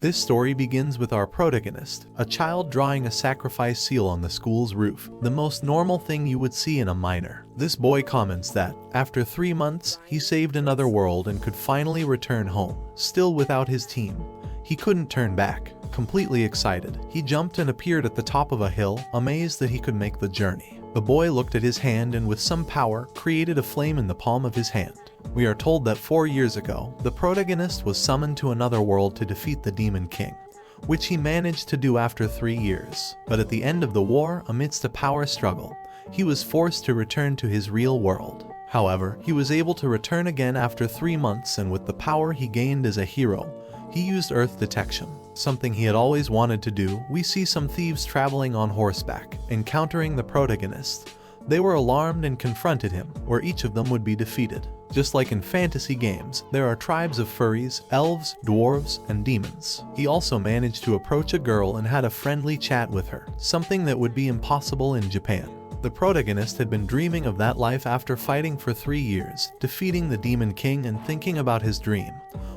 This story begins with our protagonist, a child drawing a sacrifice seal on the school's roof, the most normal thing you would see in a minor. This boy comments that, after 3 months, he saved another world and could finally return home, still without his team. He couldn't turn back. Completely excited, he jumped and appeared at the top of a hill, amazed that he could make the journey. The boy looked at his hand and with some power, created a flame in the palm of his hand. We are told that 4 years ago, the protagonist was summoned to another world to defeat the Demon King, which he managed to do after 3 years. But at the end of the war, amidst a power struggle, he was forced to return to his real world. However, he was able to return again after 3 months, and with the power he gained as a hero, he used earth detection, something he had always wanted to do. We see some thieves traveling on horseback, encountering the protagonist. They were alarmed and confronted him, where each of them would be defeated. Just like in fantasy games, there are tribes of furries, elves, dwarves, and demons. He also managed to approach a girl and had a friendly chat with her, something that would be impossible in Japan. The protagonist had been dreaming of that life after fighting for 3 years, defeating the Demon King and thinking about his dream,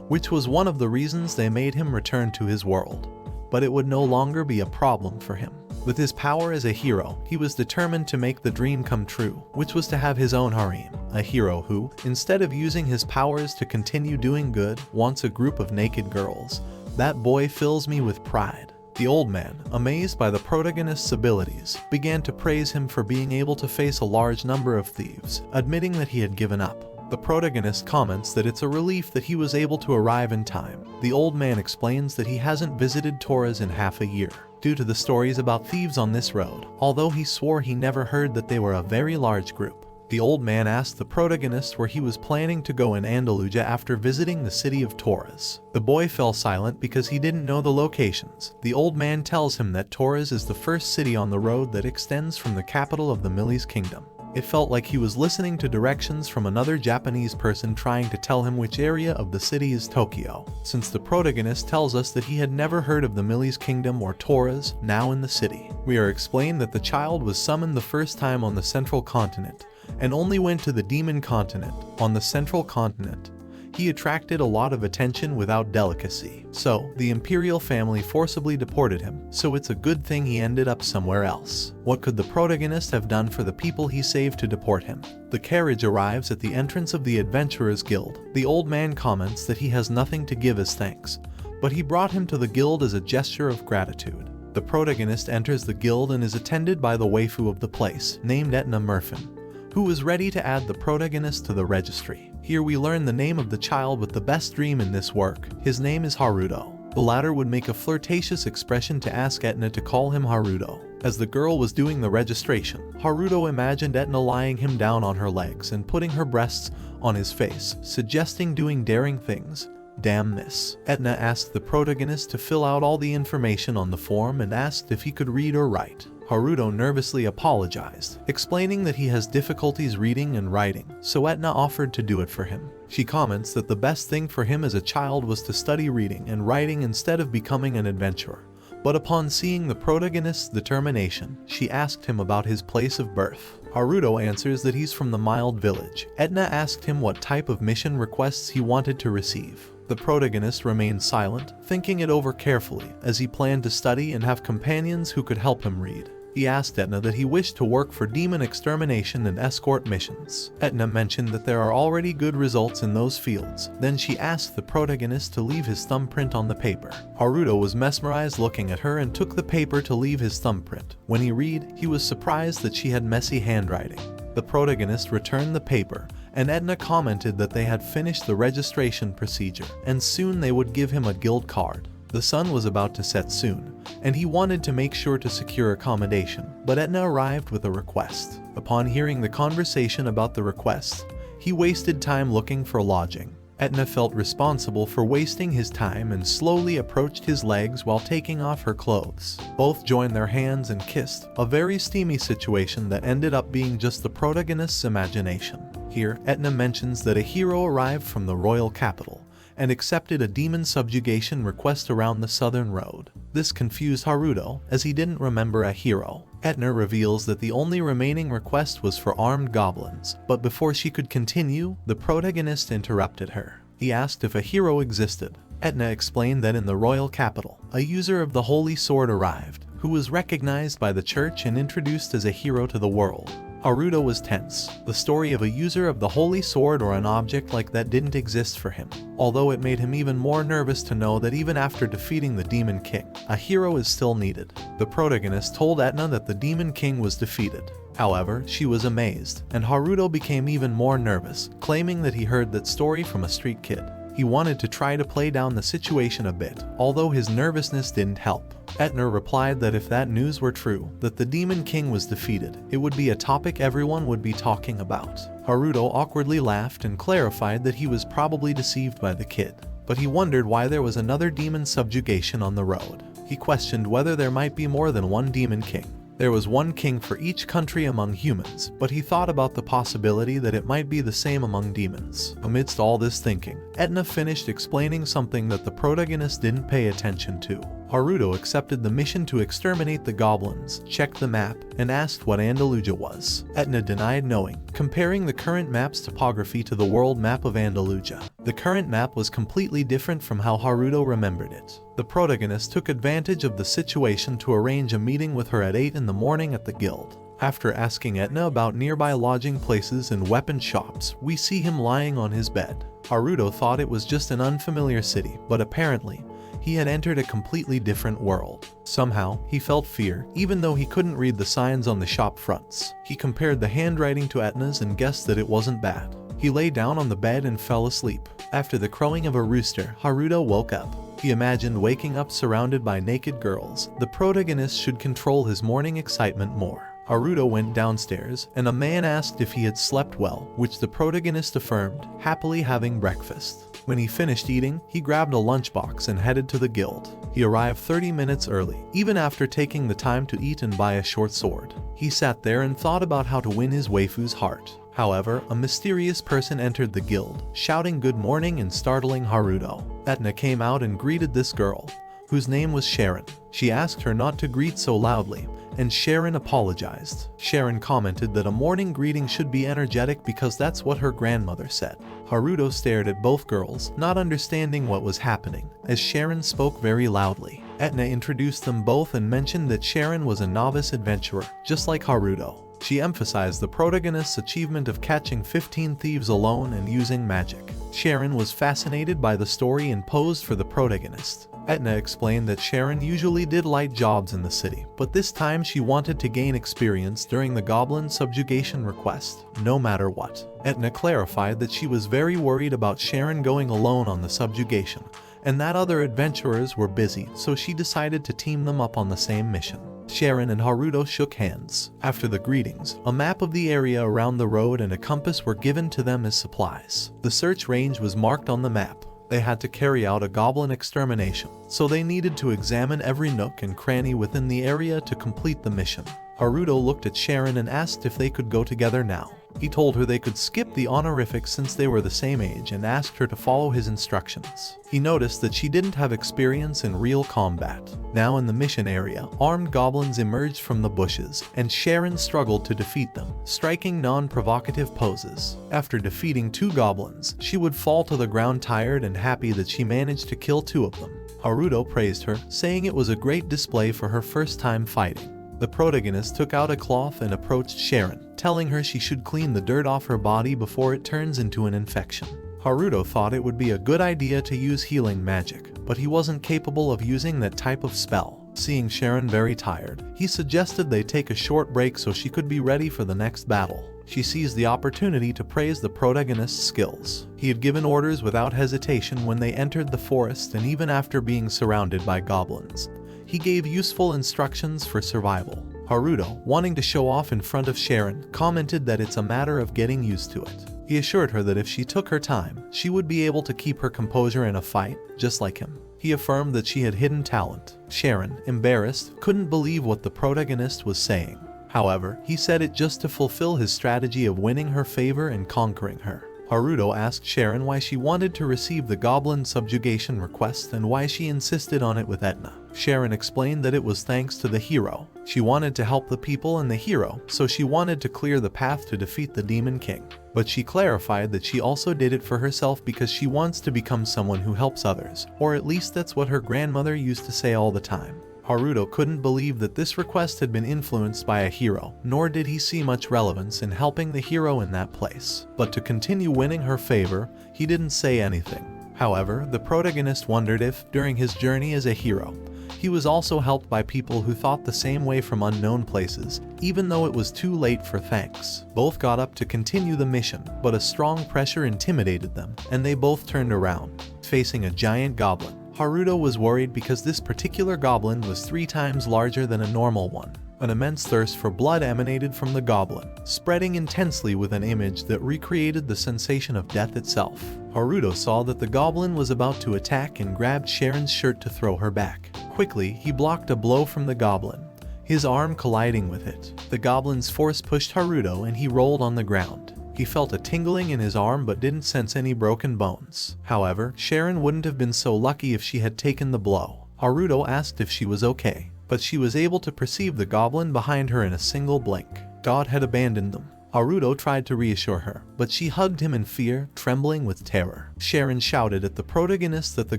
which was one of the reasons they made him return to his world. But it would no longer be a problem for him. With his power as a hero, he was determined to make the dream come true, which was to have his own harem. A hero who, instead of using his powers to continue doing good, wants a group of naked girls. That boy fills me with pride. The old man, amazed by the protagonist's abilities, began to praise him for being able to face a large number of thieves, admitting that he had given up. The protagonist comments that it's a relief that he was able to arrive in time. The old man explains that he hasn't visited Torres in half a year, due to the stories about thieves on this road, although he swore he never heard that they were a very large group. The old man asked the protagonist where he was planning to go in Andalusia after visiting the city of Torres. The boy fell silent because he didn't know the locations. The old man tells him that Torres is the first city on the road that extends from the capital of the Millie's kingdom. It felt like he was listening to directions from another Japanese person trying to tell him which area of the city is Tokyo, since the protagonist tells us that he had never heard of the Millie's kingdom or Torres, now in the city. We are explained that the child was summoned the first time on the central continent, and only went to the demon continent. On the central continent, he attracted a lot of attention without delicacy, so the imperial family forcibly deported him, so it's a good thing he ended up somewhere else. What could the protagonist have done for the people he saved to deport him? The carriage arrives at the entrance of the Adventurers Guild. The old man comments that he has nothing to give as thanks, but he brought him to the guild as a gesture of gratitude. The protagonist enters the guild and is attended by the waifu of the place, named Etna Murfin, who was ready to add the protagonist to the registry. Here we learn the name of the child with the best dream in this work. His name is Haruto. The latter would make a flirtatious expression to ask Etna to call him Haruto. As the girl was doing the registration, Haruto imagined Etna lying him down on her legs and putting her breasts on his face, suggesting doing daring things. Damn this. Etna asked the protagonist to fill out all the information on the form and asked if he could read or write. Haruto nervously apologized, explaining that he has difficulties reading and writing, so Etna offered to do it for him. She comments that the best thing for him as a child was to study reading and writing instead of becoming an adventurer. But upon seeing the protagonist's determination, she asked him about his place of birth. Haruto answers that he's from the Mild Village. Etna asked him what type of mission requests he wanted to receive. The protagonist remained silent, thinking it over carefully, as he planned to study and have companions who could help him read. He asked Etna that he wished to work for demon extermination and escort missions. Etna mentioned that there are already good results in those fields. Then she asked the protagonist to leave his thumbprint on the paper. Haruto was mesmerized looking at her and took the paper to leave his thumbprint. When he read, he was surprised that she had messy handwriting. The protagonist returned the paper, and Etna commented that they had finished the registration procedure, and soon they would give him a guild card. The sun was about to set soon, and he wanted to make sure to secure accommodation, but Etna arrived with a request. Upon hearing the conversation about the request, he wasted time looking for lodging. Etna felt responsible for wasting his time and slowly approached his legs while taking off her clothes. Both joined their hands and kissed, a very steamy situation that ended up being just the protagonist's imagination. Here, Etna mentions that a hero arrived from the royal capital and accepted a demon subjugation request around the southern road. This confused Haruto, as he didn't remember a hero. Etna reveals that the only remaining request was for armed goblins, but before she could continue, the protagonist interrupted her. He asked if a hero existed. Etna explained that in the royal capital, a user of the holy sword arrived, who was recognized by the church and introduced as a hero to the world. Haruto was tense. The story of a user of the holy sword or an object like that didn't exist for him, although it made him even more nervous to know that even after defeating the Demon King, a hero is still needed. The protagonist told Etna that the Demon King was defeated. However, she was amazed, and Haruto became even more nervous, claiming that he heard that story from a street kid. He wanted to try to play down the situation a bit, although his nervousness didn't help. Etna replied that if that news were true, that the Demon King was defeated, it would be a topic everyone would be talking about. Haruto awkwardly laughed and clarified that he was probably deceived by the kid, but he wondered why there was another demon subjugation on the road. He questioned whether there might be more than one Demon King. There was one king for each country among humans, but he thought about the possibility that it might be the same among demons. Amidst all this thinking, Etna finished explaining something that the protagonist didn't pay attention to. Haruto accepted the mission to exterminate the goblins, checked the map, and asked what Andalusia was. Etna denied knowing, comparing the current map's topography to the world map of Andalusia. The current map was completely different from how Haruto remembered it. The protagonist took advantage of the situation to arrange a meeting with her at 8 in the morning at the guild. After asking Etna about nearby lodging places and weapon shops, we see him lying on his bed. Haruto thought it was just an unfamiliar city, but apparently, he had entered a completely different world. Somehow, he felt fear, even though he couldn't read the signs on the shop fronts. He compared the handwriting to Etna's and guessed that it wasn't bad. He lay down on the bed and fell asleep. After the crowing of a rooster, Haruto woke up. He imagined waking up surrounded by naked girls. The protagonist should control his morning excitement more. Haruto went downstairs, and a man asked if he had slept well, which the protagonist affirmed, happily having breakfast. When he finished eating, he grabbed a lunchbox and headed to the guild. He arrived 30 minutes early, even after taking the time to eat and buy a short sword. He sat there and thought about how to win his waifu's heart. However, a mysterious person entered the guild, shouting good morning and startling Haruto. Etna came out and greeted this girl, whose name was Sharon. She asked her not to greet so loudly, and Sharon apologized. Sharon commented that a morning greeting should be energetic because that's what her grandmother said. Haruto stared at both girls, not understanding what was happening, as Sharon spoke very loudly. Etna introduced them both and mentioned that Sharon was a novice adventurer, just like Haruto. She emphasized the protagonist's achievement of catching 15 thieves alone and using magic. Sharon was fascinated by the story and posed for the protagonist. Etna explained that Sharon usually did light jobs in the city, but this time she wanted to gain experience during the goblin subjugation request, no matter what. Etna clarified that she was very worried about Sharon going alone on the subjugation, and that other adventurers were busy, so she decided to team them up on the same mission. Sharon and Haruto shook hands. After the greetings, a map of the area around the road and a compass were given to them as supplies. The search range was marked on the map. They had to carry out a goblin extermination, so they needed to examine every nook and cranny within the area to complete the mission. Haruto looked at Sharon and asked if they could go together now. He told her they could skip the honorifics since they were the same age and asked her to follow his instructions. He noticed that she didn't have experience in real combat. Now in the mission area, armed goblins emerged from the bushes, and Sharon struggled to defeat them, striking non-provocative poses. After defeating 2 goblins, she would fall to the ground tired and happy that she managed to kill 2 of them. Haruto praised her, saying it was a great display for her first time fighting. The protagonist took out a cloth and approached Sharon, telling her she should clean the dirt off her body before it turns into an infection. Haruto thought it would be a good idea to use healing magic, but he wasn't capable of using that type of spell. Seeing Sharon very tired, he suggested they take a short break so she could be ready for the next battle. She seized the opportunity to praise the protagonist's skills. He had given orders without hesitation when they entered the forest, and even after being surrounded by goblins, he gave useful instructions for survival. Haruto, wanting to show off in front of Sharon, commented that it's a matter of getting used to it. He assured her that if she took her time, she would be able to keep her composure in a fight, just like him. He affirmed that she had hidden talent. Sharon, embarrassed, couldn't believe what the protagonist was saying. However, he said it just to fulfill his strategy of winning her favor and conquering her. Haruto asked Sharon why she wanted to receive the goblin subjugation request and why she insisted on it with Etna. Sharon explained that it was thanks to the hero. She wanted to help the people and the hero, so she wanted to clear the path to defeat the Demon King. But she clarified that she also did it for herself because she wants to become someone who helps others, or at least that's what her grandmother used to say all the time. Haruto couldn't believe that this request had been influenced by a hero, nor did he see much relevance in helping the hero in that place. But to continue winning her favor, he didn't say anything. However, the protagonist wondered if, during his journey as a hero, he was also helped by people who thought the same way from unknown places, even though it was too late for thanks. Both got up to continue the mission, but a strong pressure intimidated them, and they both turned around, facing a giant goblin. Haruto was worried because this particular goblin was 3 times larger than a normal one. An immense thirst for blood emanated from the goblin, spreading intensely with an image that recreated the sensation of death itself. Haruto saw that the goblin was about to attack and grabbed Sharon's shirt to throw her back. Quickly, he blocked a blow from the goblin, his arm colliding with it. The goblin's force pushed Haruto and he rolled on the ground. He felt a tingling in his arm but didn't sense any broken bones. However, Sharon wouldn't have been so lucky if she had taken the blow. Haruto asked if she was okay, but she was able to perceive the goblin behind her in a single blink. God had abandoned them. Haruto tried to reassure her, but she hugged him in fear, trembling with terror. Sharon shouted at the protagonist that the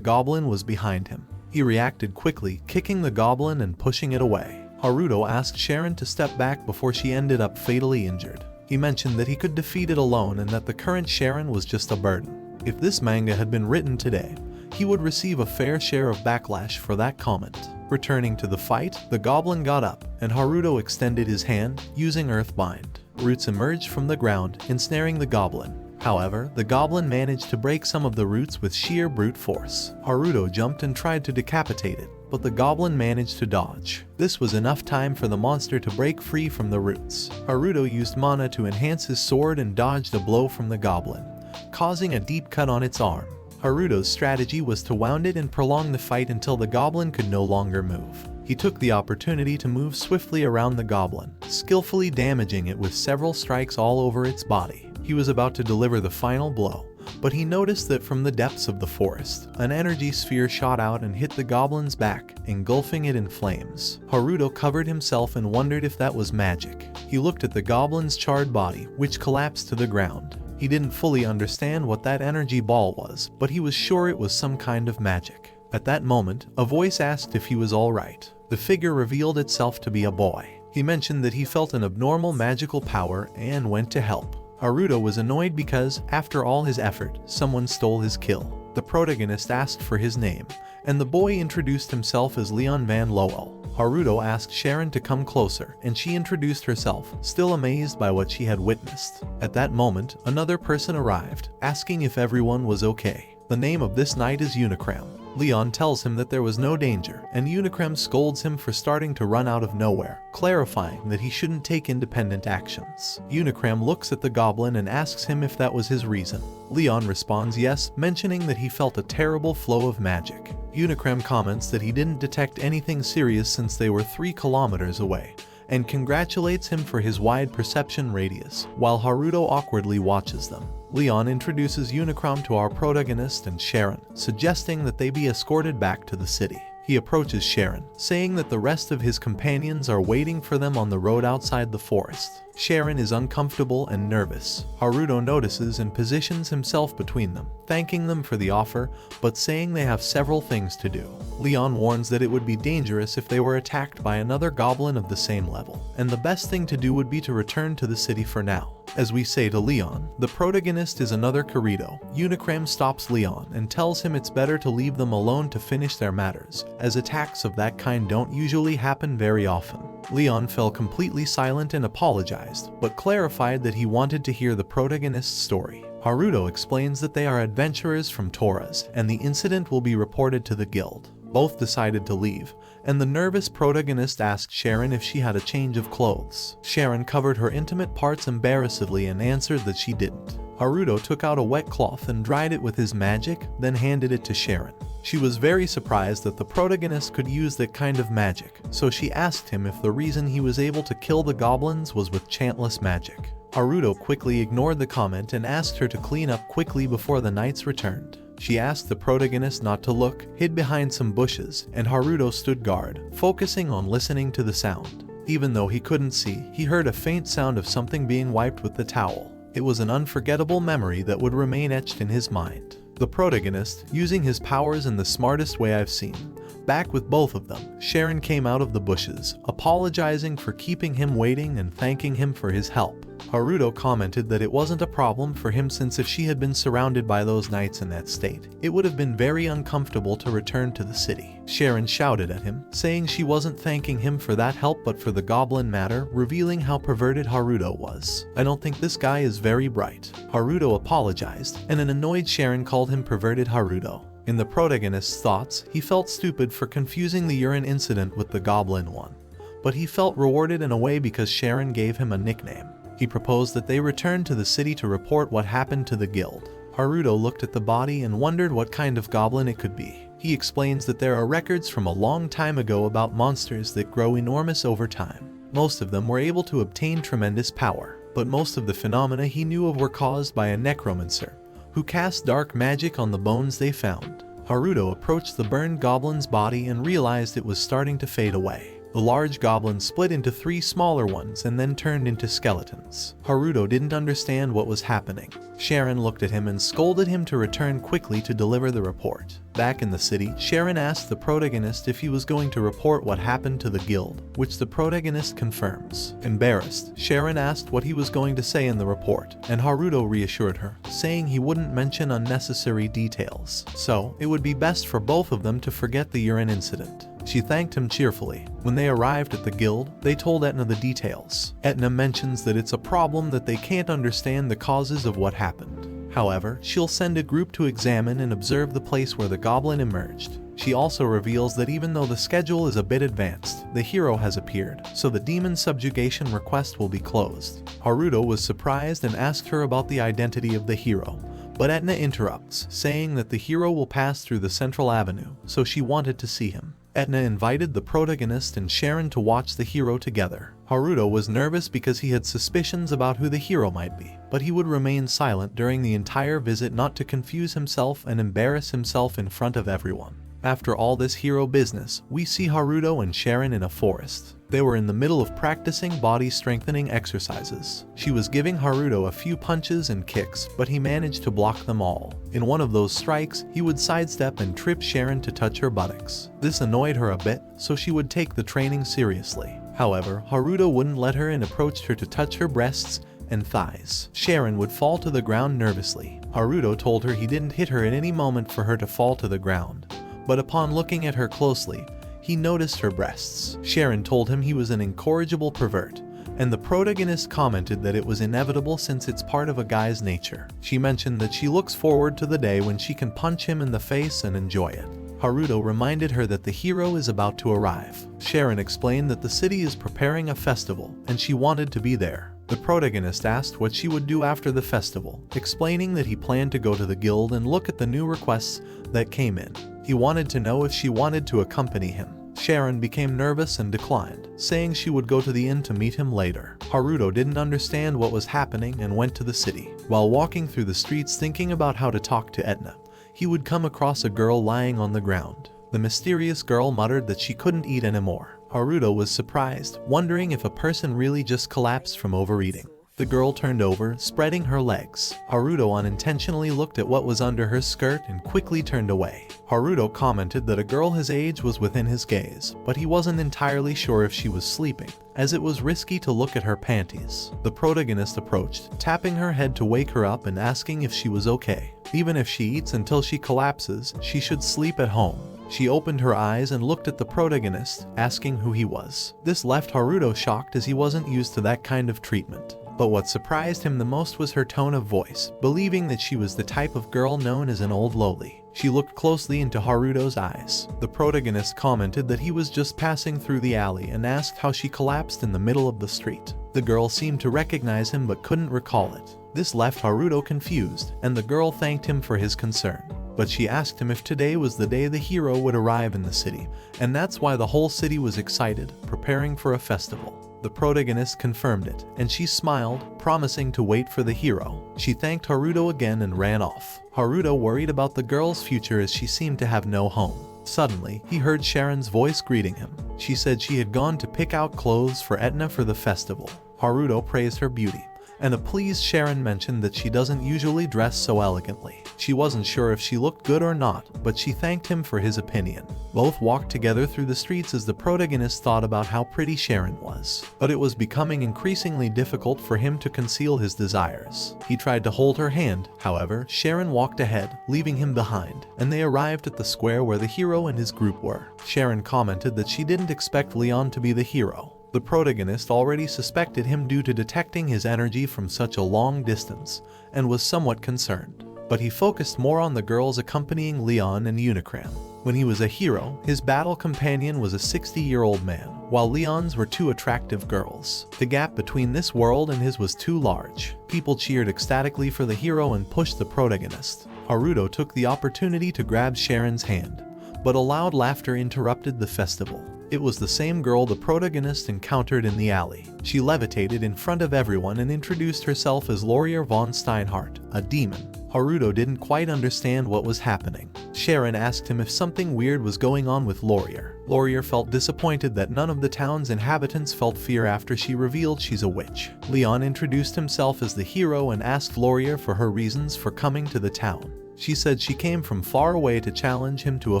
goblin was behind him. He reacted quickly, kicking the goblin and pushing it away. Haruto asked Sharon to step back before she ended up fatally injured. He mentioned that he could defeat it alone and that the current Sharon was just a burden. If this manga had been written today, he would receive a fair share of backlash for that comment. Returning to the fight, the goblin got up, and Haruto extended his hand, using Earthbind. Roots emerged from the ground, ensnaring the goblin. However, the goblin managed to break some of the roots with sheer brute force. Haruto jumped and tried to decapitate it, but the goblin managed to dodge. This was enough time for the monster to break free from the roots. Haruto used mana to enhance his sword and dodged a blow from the goblin, causing a deep cut on its arm. Haruto's strategy was to wound it and prolong the fight until the goblin could no longer move. He took the opportunity to move swiftly around the goblin, skillfully damaging it with several strikes all over its body. He was about to deliver the final blow, but he noticed that from the depths of the forest, an energy sphere shot out and hit the goblin's back, engulfing it in flames. Haruto covered himself and wondered if that was magic. He looked at the goblin's charred body, which collapsed to the ground. He didn't fully understand what that energy ball was, but he was sure it was some kind of magic. At that moment, a voice asked if he was alright. The figure revealed itself to be a boy. He mentioned that he felt an abnormal magical power and went to help. Haruto was annoyed because, after all his effort, someone stole his kill. The protagonist asked for his name, and the boy introduced himself as Leon Van Lowell. Haruto asked Sharon to come closer, and she introduced herself, still amazed by what she had witnessed. At that moment, another person arrived, asking if everyone was okay. The name of this knight is Unicram. Leon tells him that there was no danger, and Unicram scolds him for starting to run out of nowhere, clarifying that he shouldn't take independent actions. Unicram looks at the goblin and asks him if that was his reason. Leon responds yes, mentioning that he felt a terrible flow of magic. Unicram comments that he didn't detect anything serious since they were 3 kilometers away, and congratulates him for his wide perception radius, while Haruto awkwardly watches them. Leon introduces Unicram to our protagonist and Sharon, suggesting that they be escorted back to the city. He approaches Sharon, saying that the rest of his companions are waiting for them on the road outside the forest. Sharon is uncomfortable and nervous. Haruto notices and positions himself between them, thanking them for the offer, but saying they have several things to do. Leon warns that it would be dangerous if they were attacked by another goblin of the same level, and the best thing to do would be to return to the city for now. As we say to Leon, the protagonist is another Kirito. Unicram stops Leon and tells him it's better to leave them alone to finish their matters, as attacks of that kind don't usually happen very often. Leon fell completely silent and apologized, but clarified that he wanted to hear the protagonist's story. Haruto explains that they are adventurers from Toras, and the incident will be reported to the guild. Both decided to leave, and the nervous protagonist asked Sharon if she had a change of clothes. Sharon covered her intimate parts embarrassedly and answered that she didn't. Haruto took out a wet cloth and dried it with his magic, then handed it to Sharon. She was very surprised that the protagonist could use that kind of magic, so she asked him if the reason he was able to kill the goblins was with chantless magic. Haruto quickly ignored the comment and asked her to clean up quickly before the knights returned. She asked the protagonist not to look, hid behind some bushes, and Haruto stood guard, focusing on listening to the sound. Even though he couldn't see, he heard a faint sound of something being wiped with the towel. It was an unforgettable memory that would remain etched in his mind. The protagonist, using his powers in the smartest way I've seen. Back with both of them, Sharon came out of the bushes, apologizing for keeping him waiting and thanking him for his help. Haruto commented that it wasn't a problem for him since if she had been surrounded by those knights in that state, it would have been very uncomfortable to return to the city. Sharon shouted at him, saying she wasn't thanking him for that help but for the goblin matter, revealing how perverted Haruto was. I don't think this guy is very bright. Haruto apologized, and an annoyed Sharon called him perverted Haruto. In the protagonist's thoughts, he felt stupid for confusing the urine incident with the goblin one. But he felt rewarded in a way because Sharon gave him a nickname. He proposed that they return to the city to report what happened to the guild. Haruto looked at the body and wondered what kind of goblin it could be. He explains that there are records from a long time ago about monsters that grow enormous over time. Most of them were able to obtain tremendous power, but most of the phenomena he knew of were caused by a necromancer, who cast dark magic on the bones they found. Haruto approached the burned goblin's body and realized it was starting to fade away. The large goblin split into 3 smaller ones and then turned into skeletons. Haruto didn't understand what was happening. Sharon looked at him and scolded him to return quickly to deliver the report. Back in the city, Sharon asked the protagonist if he was going to report what happened to the guild, which the protagonist confirms. Embarrassed, Sharon asked what he was going to say in the report, and Haruto reassured her, saying he wouldn't mention unnecessary details. So, it would be best for both of them to forget the urine incident. She thanked him cheerfully. When they arrived at the guild, they told Etna the details. Etna mentions that it's a problem that they can't understand the causes of what happened. However, she'll send a group to examine and observe the place where the goblin emerged. She also reveals that even though the schedule is a bit advanced, the hero has appeared, so the demon subjugation request will be closed. Haruto was surprised and asked her about the identity of the hero, but Etna interrupts, saying that the hero will pass through the central avenue, so she wanted to see him. Etna invited the protagonist and Sharon to watch the hero together. Haruto was nervous because he had suspicions about who the hero might be, but he would remain silent during the entire visit not to confuse himself and embarrass himself in front of everyone. After all this hero business, we see Haruto and Sharon in a forest. They were in the middle of practicing body strengthening exercises. She was giving Haruto a few punches and kicks, but he managed to block them all. In one of those strikes, he would sidestep and trip Sharon to touch her buttocks. This annoyed her a bit, so she would take the training seriously. However, Haruto wouldn't let her and approached her to touch her breasts and thighs. Sharon would fall to the ground nervously. Haruto told her he didn't hit her at any moment for her to fall to the ground, but upon looking at her closely, he noticed her breasts. Sharon told him he was an incorrigible pervert, and the protagonist commented that it was inevitable since it's part of a guy's nature. She mentioned that she looks forward to the day when she can punch him in the face and enjoy it. Haruto reminded her that the hero is about to arrive. Sharon explained that the city is preparing a festival, and she wanted to be there. The protagonist asked what she would do after the festival, explaining that he planned to go to the guild and look at the new requests that came in. He wanted to know if she wanted to accompany him. Sharon became nervous and declined, saying she would go to the inn to meet him later. Haruto didn't understand what was happening and went to the city. While walking through the streets thinking about how to talk to Etna, he would come across a girl lying on the ground. The mysterious girl muttered that she couldn't eat anymore. Haruto was surprised, wondering if a person really just collapsed from overeating. The girl turned over, spreading her legs. Haruto unintentionally looked at what was under her skirt and quickly turned away. Haruto commented that a girl his age was within his gaze, but he wasn't entirely sure if she was sleeping, as it was risky to look at her panties. The protagonist approached, tapping her head to wake her up and asking if she was okay. Even if she eats until she collapses, she should sleep at home. She opened her eyes and looked at the protagonist, asking who he was. This left Haruto shocked as he wasn't used to that kind of treatment. But what surprised him the most was her tone of voice, believing that she was the type of girl known as an old loli. She looked closely into Haruto's eyes. The protagonist commented that he was just passing through the alley and asked how she collapsed in the middle of the street. The girl seemed to recognize him but couldn't recall it. This left Haruto confused, and the girl thanked him for his concern. but she asked him if today was the day the hero would arrive in the city, and that's why the whole city was excited, preparing for a festival. The protagonist confirmed it, and she smiled, promising to wait for the hero. She thanked Haruto again and ran off. Haruto worried about the girl's future as she seemed to have no home. Suddenly, he heard Sharon's voice greeting him. She said she had gone to pick out clothes for Etna for the festival. Haruto praised her beauty, and a pleased Sharon mentioned that she doesn't usually dress so elegantly. She wasn't sure if she looked good or not, but she thanked him for his opinion. Both walked together through the streets as the protagonist thought about how pretty Sharon was. But it was becoming increasingly difficult for him to conceal his desires. He tried to hold her hand, however, Sharon walked ahead, leaving him behind, and they arrived at the square where the hero and his group were. Sharon commented that she didn't expect Leon to be the hero. The protagonist already suspected him due to detecting his energy from such a long distance, and was somewhat concerned. But he focused more on the girls accompanying Leon and Unicram. When he was a hero, his battle companion was a 60-year-old man, while Leon's were two attractive girls. The gap between this world and his was too large. People cheered ecstatically for the hero and pushed the protagonist. Haruto took the opportunity to grab Sharon's hand, but a loud laughter interrupted the festival. It was the same girl the protagonist encountered in the alley. She levitated in front of everyone and introduced herself as Laurier von Steinhardt, a demon. Haruto didn't quite understand what was happening. Sharon asked him if something weird was going on with Laurier. Laurier felt disappointed that none of the town's inhabitants felt fear after she revealed she's a witch. Leon introduced himself as the hero and asked Laurier for her reasons for coming to the town. She said she came from far away to challenge him to a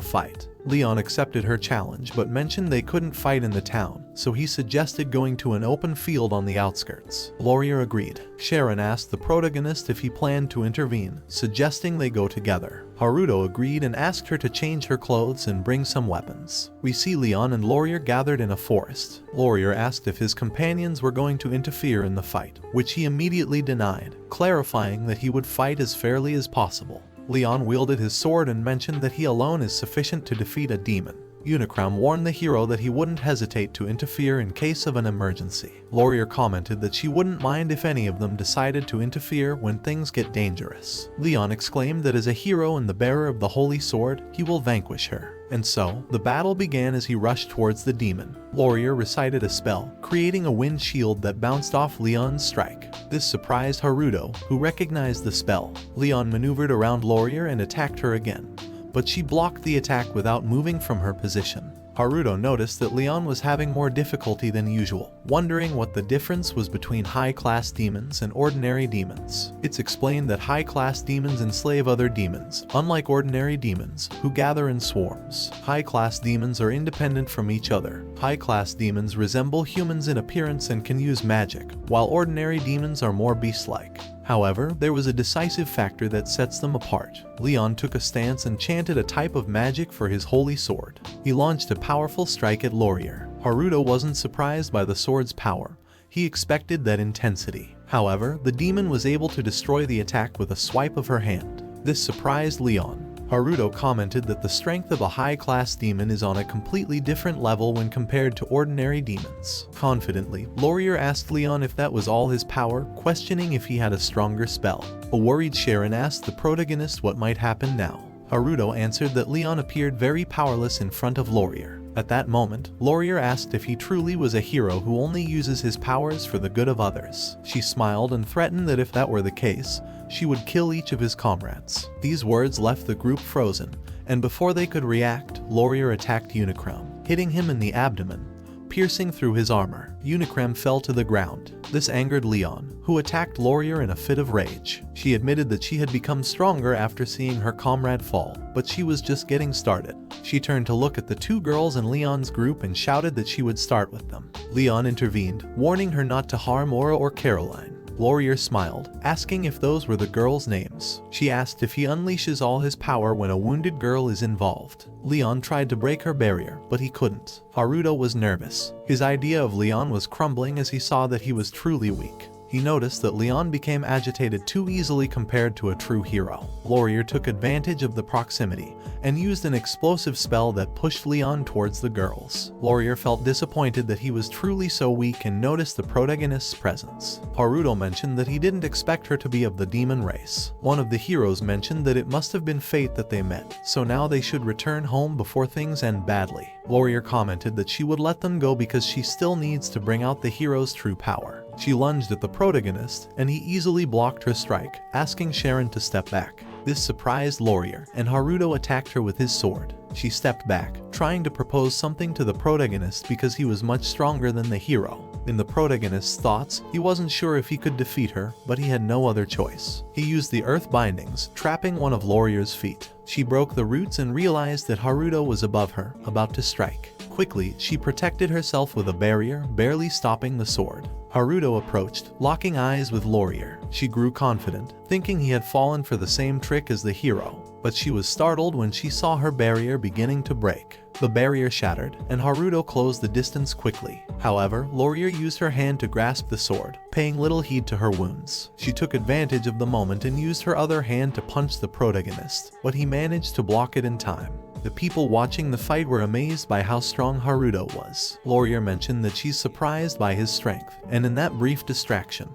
fight. Leon accepted her challenge but mentioned they couldn't fight in the town, so he suggested going to an open field on the outskirts. Laurier agreed. Sharon asked the protagonist if he planned to intervene, suggesting they go together. Haruto agreed and asked her to change her clothes and bring some weapons. We see Leon and Laurier gathered in a forest. Laurier asked if his companions were going to interfere in the fight, which he immediately denied, clarifying that he would fight as fairly as possible. Leon wielded his sword and mentioned that he alone is sufficient to defeat a demon. Unicram warned the hero that he wouldn't hesitate to interfere in case of an emergency. Laurier commented that she wouldn't mind if any of them decided to interfere when things get dangerous. Leon exclaimed that as a hero and the bearer of the holy sword, he will vanquish her. And so, the battle began as he rushed towards the demon. Laurier recited a spell, creating a wind shield that bounced off Leon's strike. This surprised Haruto, who recognized the spell. Leon maneuvered around Laurier and attacked her again, but she blocked the attack without moving from her position. Haruto noticed that Leon was having more difficulty than usual, wondering what the difference was between high-class demons and ordinary demons. It's explained that high-class demons enslave other demons, unlike ordinary demons, who gather in swarms. High-class demons are independent from each other. High-class demons resemble humans in appearance and can use magic, while ordinary demons are more beast-like. However, there was a decisive factor that sets them apart. Leon took a stance and chanted a type of magic for his holy sword. He launched a powerful strike at Laurier. Haruto wasn't surprised by the sword's power. He expected that intensity. However, the demon was able to destroy the attack with a swipe of her hand. This surprised Leon. Haruto commented that the strength of a high-class demon is on a completely different level when compared to ordinary demons. Confidently, Laurier asked Leon if that was all his power, questioning if he had a stronger spell. A worried Sharon asked the protagonist what might happen now. Haruto answered that Leon appeared very powerless in front of Laurier. At that moment, Laurier asked if he truly was a hero who only uses his powers for the good of others. She smiled and threatened that if that were the case, she would kill each of his comrades. These words left the group frozen, and before they could react, Laurier attacked Unicram, hitting him in the abdomen, piercing through his armor. Unicram fell to the ground. This angered Leon, who attacked Laurier in a fit of rage. She admitted that she had become stronger after seeing her comrade fall, but she was just getting started. She turned to look at the two girls in Leon's group and shouted that she would start with them. Leon intervened, warning her not to harm Aura or Caroline. Laurier smiled, asking if those were the girls' names. She asked if he unleashes all his power when a wounded girl is involved. Leon tried to break her barrier, but he couldn't. Haruto was nervous. His idea of Leon was crumbling as he saw that he was truly weak. he noticed that Leon became agitated too easily compared to a true hero. Laurier took advantage of the proximity and used an explosive spell that pushed Leon towards the girls. Laurier felt disappointed that he was truly so weak and noticed the protagonist's presence. Haruto mentioned that he didn't expect her to be of the demon race. One of the heroes mentioned that it must have been fate that they met, so now they should return home before things end badly. Laurier commented that she would let them go because she still needs to bring out the hero's true power. She lunged at the protagonist, and he easily blocked her strike, asking Sharon to step back. This surprised Laurier, and Haruto attacked her with his sword. She stepped back, trying to propose something to the protagonist because he was much stronger than the hero. In the protagonist's thoughts, he wasn't sure if he could defeat her, but he had no other choice. He used the earth bindings, trapping one of Laurier's feet. She broke the roots and realized that Haruto was above her, about to strike. Quickly, she protected herself with a barrier, barely stopping the sword. Haruto approached, locking eyes with Laurier. She grew confident, thinking he had fallen for the same trick as the hero, but she was startled when she saw her barrier beginning to break. The barrier shattered, and Haruto closed the distance quickly. However, Laurier used her hand to grasp the sword, paying little heed to her wounds. She took advantage of the moment and used her other hand to punch the protagonist, but he managed to block it in time. The people watching the fight were amazed by how strong Haruto was. Laurier mentioned that she's surprised by his strength, and in that brief distraction,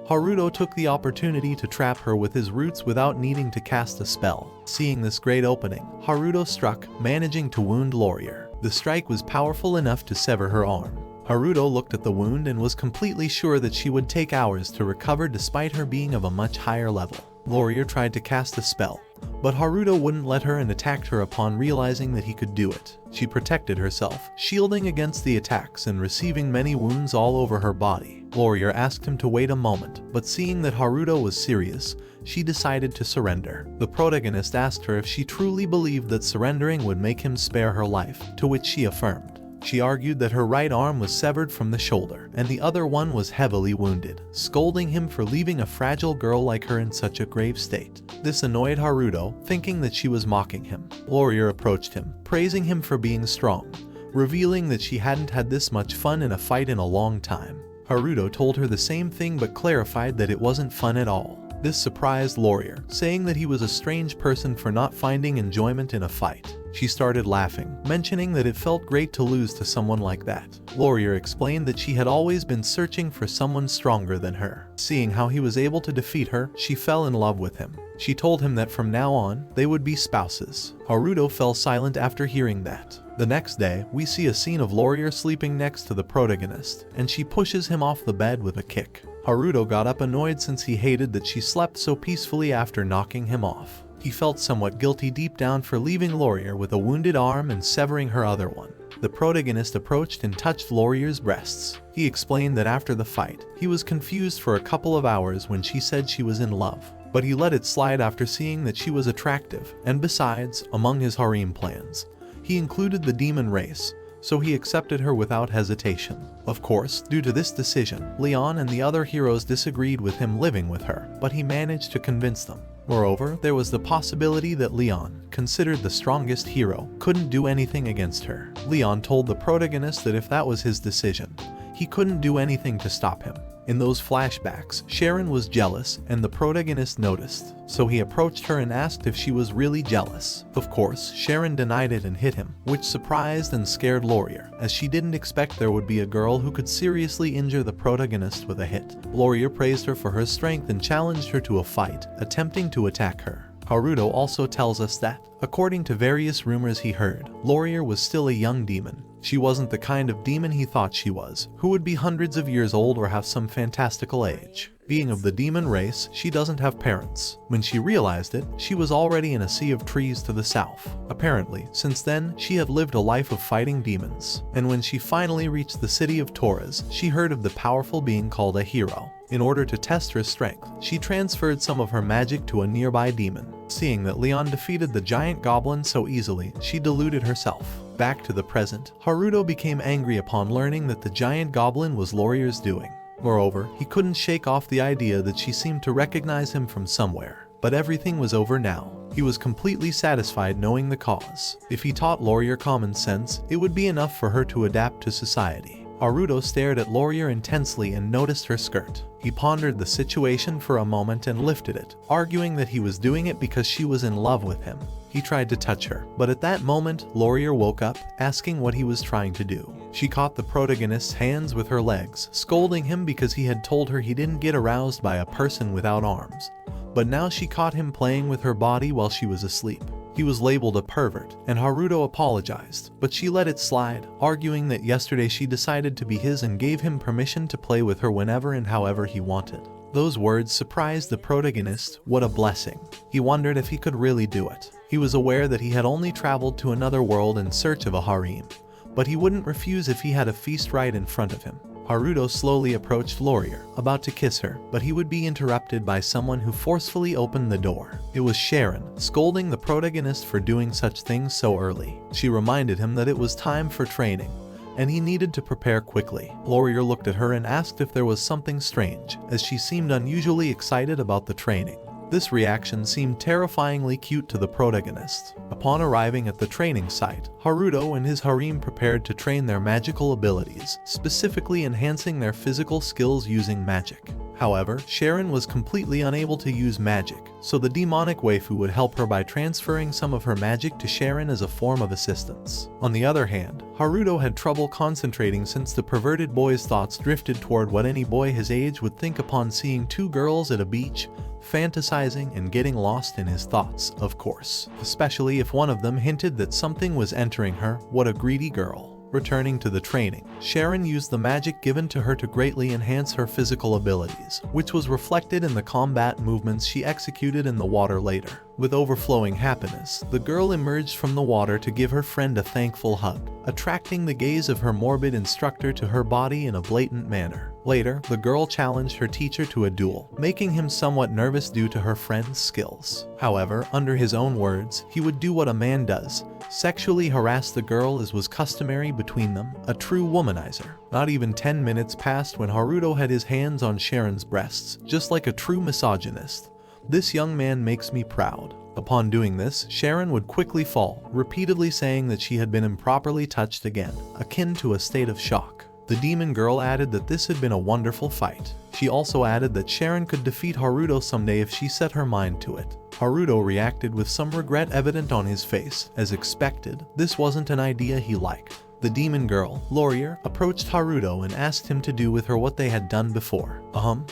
Haruto took the opportunity to trap her with his roots without needing to cast a spell. Seeing this great opening, Haruto struck, managing to wound Laurier. The strike was powerful enough to sever her arm. Haruto looked at the wound and was completely sure that she would take hours to recover despite her being of a much higher level. Laurier tried to cast a spell, but Haruto wouldn't let her and attacked her upon realizing that he could do it. She protected herself, shielding against the attacks and receiving many wounds all over her body. Laurier asked him to wait a moment, but seeing that Haruto was serious, she decided to surrender. The protagonist asked her if she truly believed that surrendering would make him spare her life, to which she affirmed. She argued that her right arm was severed from the shoulder, and the other one was heavily wounded, scolding him for leaving a fragile girl like her in such a grave state. This annoyed Haruto, thinking that she was mocking him. Laurier approached him, praising him for being strong, revealing that she hadn't had this much fun in a fight in a long time. Haruto told her the same thing but clarified that it wasn't fun at all. This surprised Laurier, saying that he was a strange person for not finding enjoyment in a fight. She started laughing, mentioning that it felt great to lose to someone like that. Laurier explained that she had always been searching for someone stronger than her. Seeing how he was able to defeat her, she fell in love with him. She told him that from now on, they would be spouses. Haruto fell silent after hearing that. The next day, we see a scene of Laurier sleeping next to the protagonist, and she pushes him off the bed with a kick. Haruto got up annoyed since he hated that she slept so peacefully after knocking him off. He felt somewhat guilty deep down for leaving Laurier with a wounded arm and severing her other one. The protagonist approached and touched Laurier's breasts. He explained that after the fight, he was confused for a couple of hours when she said she was in love, but he let it slide after seeing that she was attractive, and besides, among his harem plans, he included the demon race, so he accepted her without hesitation. Of course, due to this decision, Leon and the other heroes disagreed with him living with her, but he managed to convince them. Moreover, there was the possibility that Leon, considered the strongest hero, couldn't do anything against her. Leon told the protagonist that if that was his decision, he couldn't do anything to stop him. In those flashbacks, Sharon was jealous and the protagonist noticed, so he approached her and asked if she was really jealous. Of course, Sharon denied it and hit him, which surprised and scared Laurier, as she didn't expect there would be a girl who could seriously injure the protagonist with a hit. Laurier praised her for her strength and challenged her to a fight, attempting to attack her. Haruto also tells us that, according to various rumors he heard, Laurier was still a young demon. She wasn't the kind of demon he thought she was, who would be hundreds of years old or have some fantastical age. Being of the demon race, she doesn't have parents. When she realized it, she was already in a sea of trees to the south. Apparently, since then, she had lived a life of fighting demons. And when she finally reached the city of Torres, she heard of the powerful being called a hero. In order to test her strength, she transferred some of her magic to a nearby demon. Seeing that Leon defeated the giant goblin so easily, she deluded herself. Back to the present, Haruto became angry upon learning that the giant goblin was Laurier's doing. Moreover, he couldn't shake off the idea that she seemed to recognize him from somewhere. But everything was over now. He was completely satisfied knowing the cause. If he taught Laurier common sense, it would be enough for her to adapt to society. Haruto stared at Laurier intensely and noticed her skirt. He pondered the situation for a moment and lifted it, arguing that he was doing it because she was in love with him. He tried to touch her, but at that moment, Laurier woke up, asking what he was trying to do. She caught the protagonist's hands with her legs, scolding him because he had told her he didn't get aroused by a person without arms. But now she caught him playing with her body while she was asleep. He was labeled a pervert, and Haruto apologized, but she let it slide, arguing that yesterday she decided to be his and gave him permission to play with her whenever and however he wanted. Those words surprised the protagonist. What a blessing. He wondered if he could really do it. He was aware that he had only traveled to another world in search of a harem, but he wouldn't refuse if he had a feast right in front of him. Haruto slowly approached Laurier, about to kiss her, but he would be interrupted by someone who forcefully opened the door. It was Sharon, scolding the protagonist for doing such things so early. She reminded him that it was time for training, and he needed to prepare quickly. Laurier looked at her and asked if there was something strange, as she seemed unusually excited about the training. This reaction seemed terrifyingly cute to the protagonist. Upon arriving at the training site, Haruto and his harem prepared to train their magical abilities, specifically enhancing their physical skills using magic. However, Sharon was completely unable to use magic, so the demonic waifu would help her by transferring some of her magic to Sharon as a form of assistance. On the other hand, Haruto had trouble concentrating since the perverted boy's thoughts drifted toward what any boy his age would think upon seeing two girls at a beach, fantasizing and getting lost in his thoughts, of course. Especially if one of them hinted that something was entering her. What a greedy girl. Returning to the training, Sharon used the magic given to her to greatly enhance her physical abilities, which was reflected in the combat movements she executed in the water later. With overflowing happiness, the girl emerged from the water to give her friend a thankful hug, attracting the gaze of her morbid instructor to her body in a blatant manner. Later, the girl challenged her teacher to a duel, making him somewhat nervous due to her friend's skills. However, under his own words, he would do what a man does, sexually harass the girl as was customary between them, a true womanizer. Not even 10 minutes passed when Haruto had his hands on Sharon's breasts, just like a true misogynist. This young man makes me proud. Upon doing this, Sharon would quickly fall, repeatedly saying that she had been improperly touched again, akin to a state of shock. The demon girl added that this had been a wonderful fight. She also added that Sharon could defeat Haruto someday if she set her mind to it. Haruto reacted with some regret evident on his face. As expected, this wasn't an idea he liked. The demon girl, Laurier, approached Haruto and asked him to do with her what they had done before.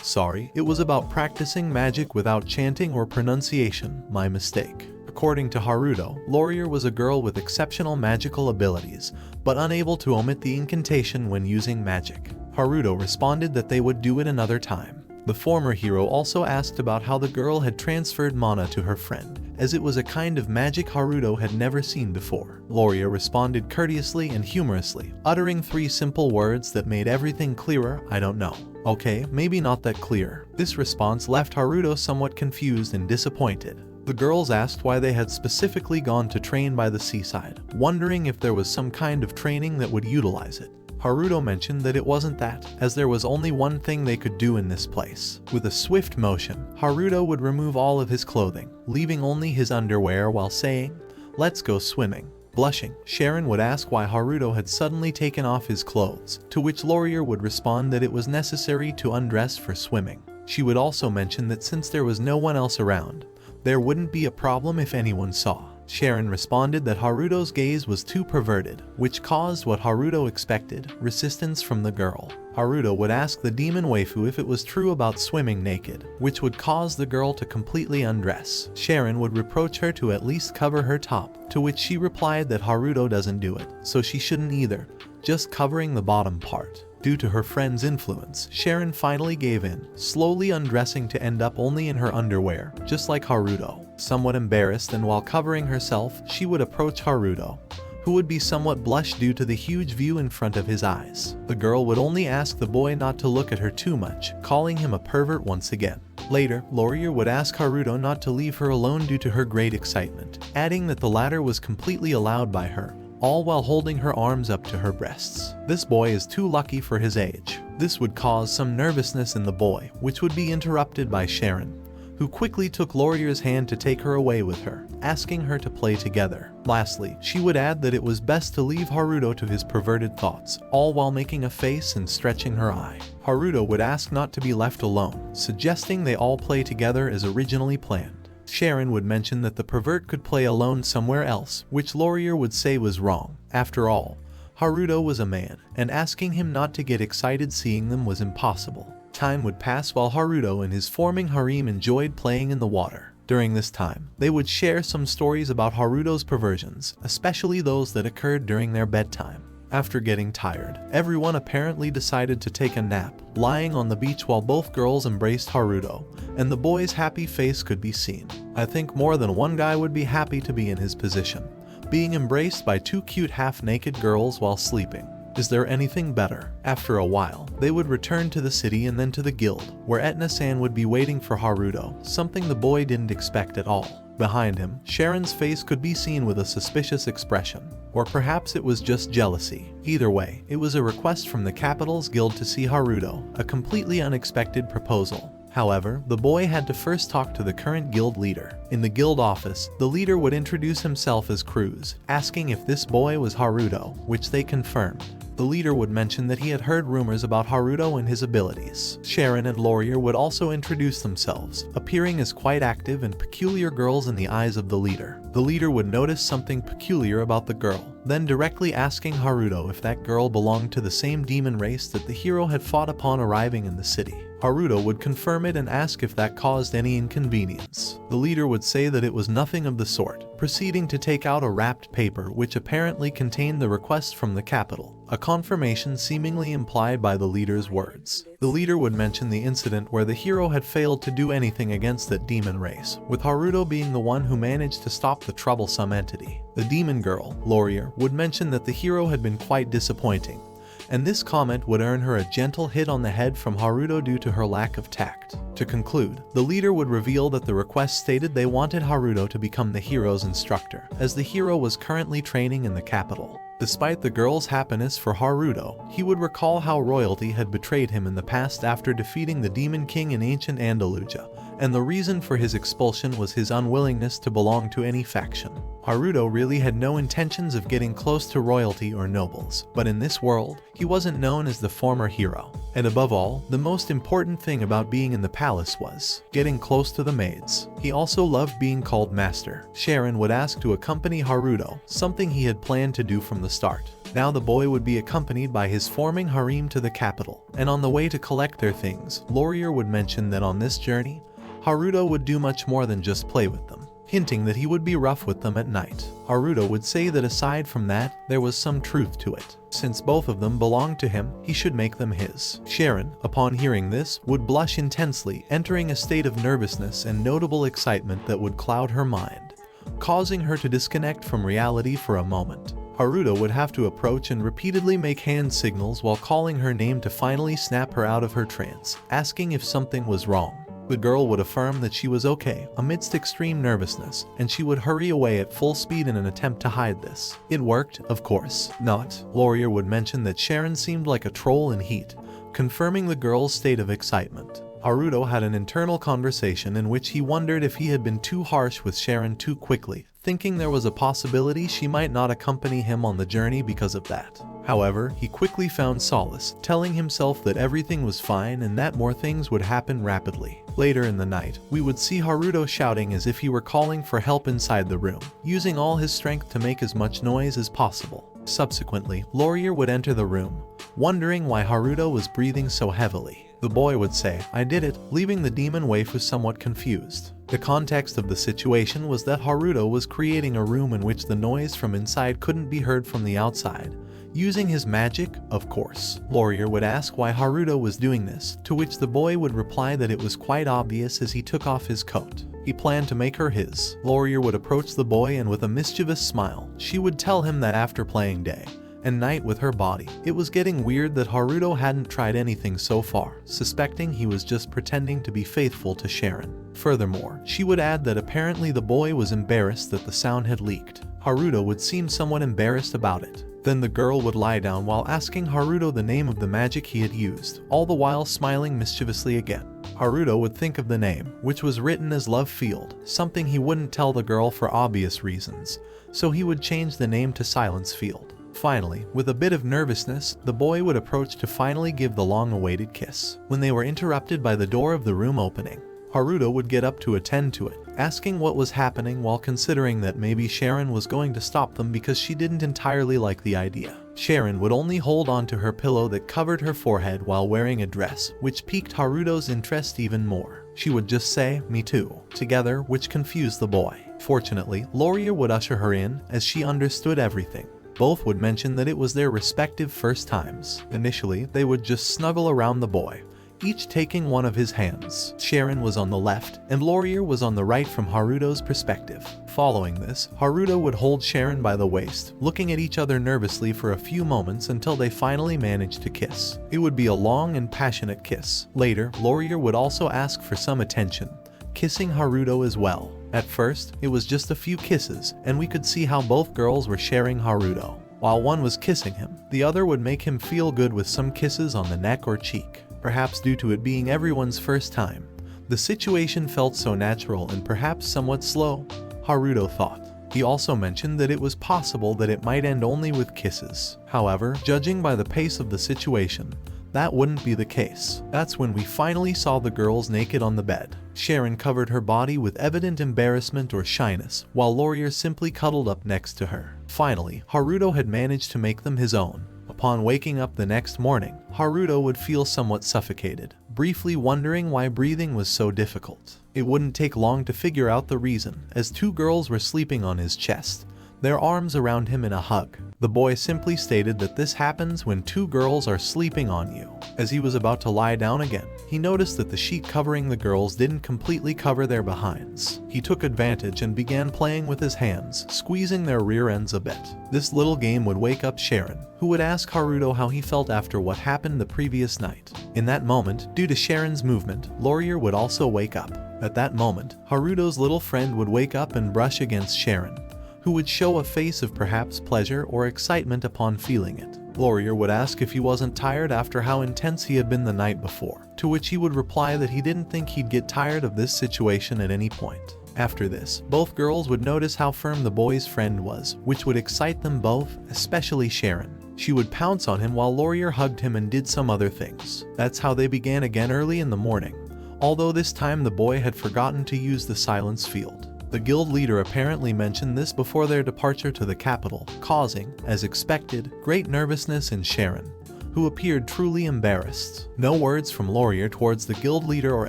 Sorry. It was about practicing magic without chanting or pronunciation. My mistake. According to Haruto, Laurier was a girl with exceptional magical abilities, but unable to omit the incantation when using magic. Haruto responded that they would do it another time. The former hero also asked about how the girl had transferred mana to her friend, as it was a kind of magic Haruto had never seen before. Laurier responded courteously and humorously, uttering 3 simple words that made everything clearer. I don't know. Okay, maybe not that clear. This response left Haruto somewhat confused and disappointed. The girls asked why they had specifically gone to train by the seaside, wondering if there was some kind of training that would utilize it. Haruto mentioned that it wasn't that, as there was only one thing they could do in this place. With a swift motion, Haruto would remove all of his clothing, leaving only his underwear while saying, "Let's go swimming." Blushing, Sharon would ask why Haruto had suddenly taken off his clothes, to which Laurier would respond that it was necessary to undress for swimming. She would also mention that since there was no one else around, there wouldn't be a problem if anyone saw. Sharon responded that Haruto's gaze was too perverted, which caused what Haruto expected, resistance from the girl. Haruto would ask the demon waifu if it was true about swimming naked, which would cause the girl to completely undress. Sharon would reproach her to at least cover her top, to which she replied that Haruto doesn't do it, so she shouldn't either, just covering the bottom part. Due to her friend's influence, Sharon finally gave in, slowly undressing to end up only in her underwear, just like Haruto. Somewhat embarrassed and while covering herself, she would approach Haruto, who would be somewhat blushed due to the huge view in front of his eyes. The girl would only ask the boy not to look at her too much, calling him a pervert once again. Later, Laurier would ask Haruto not to leave her alone due to her great excitement, adding that the latter was completely allowed by her, all while holding her arms up to her breasts. This boy is too lucky for his age. This would cause some nervousness in the boy, which would be interrupted by Sharon, who quickly took Laurier's hand to take her away with her, asking her to play together. Lastly, she would add that it was best to leave Haruto to his perverted thoughts, all while making a face and stretching her eye. Haruto would ask not to be left alone, suggesting they all play together as originally planned. Sharon would mention that the pervert could play alone somewhere else, which Laurier would say was wrong. After all, Haruto was a man, and asking him not to get excited seeing them was impossible. Time would pass while Haruto and his forming harem enjoyed playing in the water. During this time, they would share some stories about Haruto's perversions, especially those that occurred during their bedtime. After getting tired, everyone apparently decided to take a nap, lying on the beach while both girls embraced Haruto, and the boy's happy face could be seen. I think more than one guy would be happy to be in his position, being embraced by two cute half-naked girls while sleeping. Is there anything better? After a while, they would return to the city and then to the guild, where Etna-san would be waiting for Haruto, something the boy didn't expect at all. Behind him, Sharon's face could be seen with a suspicious expression. Or perhaps it was just jealousy. Either way, it was a request from the Capital's Guild to see Haruto, a completely unexpected proposal. However, the boy had to first talk to the current guild leader. In the guild office, the leader would introduce himself as Scrooge, asking if this boy was Haruto, which they confirmed. The leader would mention that he had heard rumors about Haruto and his abilities. Sharon and Laurier would also introduce themselves, appearing as quite active and peculiar girls in the eyes of the leader. The leader would notice something peculiar about the girl, then directly asking Haruto if that girl belonged to the same demon race that the hero had fought upon arriving in the city. Haruto would confirm it and ask if that caused any inconvenience. The leader would say that it was nothing of the sort, proceeding to take out a wrapped paper which apparently contained the request from the capital, a confirmation seemingly implied by the leader's words. The leader would mention the incident where the hero had failed to do anything against that demon race, with Haruto being the one who managed to stop the troublesome entity. The demon girl, Laurier, would mention that the hero had been quite disappointing, and this comment would earn her a gentle hit on the head from Haruto due to her lack of tact. To conclude, the leader would reveal that the request stated they wanted Haruto to become the hero's instructor, as the hero was currently training in the capital. Despite the girl's happiness for Haruto, he would recall how royalty had betrayed him in the past after defeating the Demon King in ancient Andalusia, and the reason for his expulsion was his unwillingness to belong to any faction. Haruto really had no intentions of getting close to royalty or nobles, but in this world, he wasn't known as the former hero. And above all, the most important thing about being in the palace was getting close to the maids. He also loved being called master. Sharon would ask to accompany Haruto, something he had planned to do from the start. Now the boy would be accompanied by his forming harem to the capital, and on the way to collect their things, Laurier would mention that on this journey, Haruto would do much more than just play with them, hinting that he would be rough with them at night. Haruto would say that aside from that, there was some truth to it. Since both of them belonged to him, he should make them his. Sharon, upon hearing this, would blush intensely, entering a state of nervousness and notable excitement that would cloud her mind, causing her to disconnect from reality for a moment. Haruto would have to approach and repeatedly make hand signals while calling her name to finally snap her out of her trance, asking if something was wrong. The girl would affirm that she was okay amidst extreme nervousness, and she would hurry away at full speed in an attempt to hide this. It worked, of course, not. Laurier would mention that Sharon seemed like a troll in heat, confirming the girl's state of excitement. Haruto had an internal conversation in which he wondered if he had been too harsh with Sharon too quickly, thinking there was a possibility she might not accompany him on the journey because of that. However, he quickly found solace, telling himself that everything was fine and that more things would happen rapidly. Later in the night, we would see Haruto shouting as if he were calling for help inside the room, using all his strength to make as much noise as possible. Subsequently, Laurier would enter the room, wondering why Haruto was breathing so heavily. The boy would say, "I did it," leaving the demon waifu somewhat confused. The context of the situation was that Haruto was creating a room in which the noise from inside couldn't be heard from the outside, using his magic, of course. Laurier would ask why Haruto was doing this, to which the boy would reply that it was quite obvious as he took off his coat. He planned to make her his. Laurier would approach the boy and with a mischievous smile, she would tell him that after playing day and night with her body, it was getting weird that Haruto hadn't tried anything so far, suspecting he was just pretending to be faithful to Sharon. Furthermore, she would add that apparently the boy was embarrassed that the sound had leaked. Haruto would seem somewhat embarrassed about it. Then the girl would lie down while asking Haruto the name of the magic he had used, all the while smiling mischievously again. Haruto would think of the name, which was written as Love Field, something he wouldn't tell the girl for obvious reasons, so he would change the name to Silence Field. Finally, with a bit of nervousness, the boy would approach to finally give the long-awaited kiss, when they were interrupted by the door of the room opening. Haruto would get up to attend to it, asking what was happening while considering that maybe Sharon was going to stop them because she didn't entirely like the idea. Sharon would only hold on to her pillow that covered her forehead while wearing a dress, which piqued Haruto's interest even more. She would just say, "Me too," together, which confused the boy. Fortunately, Laurier would usher her in, as she understood everything. Both would mention that it was their respective first times. Initially, they would just snuggle around the boy, each taking one of his hands. Sharon was on the left, and Laurier was on the right from Haruto's perspective. Following this, Haruto would hold Sharon by the waist, looking at each other nervously for a few moments until they finally managed to kiss. It would be a long and passionate kiss. Later, Laurier would also ask for some attention, kissing Haruto as well. At first, it was just a few kisses, and we could see how both girls were sharing Haruto. While one was kissing him, the other would make him feel good with some kisses on the neck or cheek. Perhaps due to it being everyone's first time, the situation felt so natural and perhaps somewhat slow, Haruto thought. He also mentioned that it was possible that it might end only with kisses. However, judging by the pace of the situation, that wouldn't be the case. That's when we finally saw the girls naked on the bed. Sharon covered her body with evident embarrassment or shyness, while Laurier simply cuddled up next to her. Finally, Haruto had managed to make them his own. Upon waking up the next morning, Haruto would feel somewhat suffocated, briefly wondering why breathing was so difficult. It wouldn't take long to figure out the reason, as two girls were sleeping on his chest, their arms around him in a hug. The boy simply stated that this happens when two girls are sleeping on you. As he was about to lie down again, he noticed that the sheet covering the girls didn't completely cover their behinds. He took advantage and began playing with his hands, squeezing their rear ends a bit. This little game would wake up Sharon, who would ask Haruto how he felt after what happened the previous night. In that moment, due to Sharon's movement, Laurier would also wake up. At that moment, Haruto's little friend would wake up and brush against Sharon, who would show a face of perhaps pleasure or excitement upon feeling it. Laurier would ask if he wasn't tired after how intense he had been the night before, to which he would reply that he didn't think he'd get tired of this situation at any point. After this, both girls would notice how firm the boy's friend was, which would excite them both, especially Sharon. She would pounce on him while Laurier hugged him and did some other things. That's how they began again early in the morning, although this time the boy had forgotten to use the silence field. The guild leader apparently mentioned this before their departure to the capital, causing, as expected, great nervousness in Sharon, who appeared truly embarrassed. No words from Laurier towards the guild leader or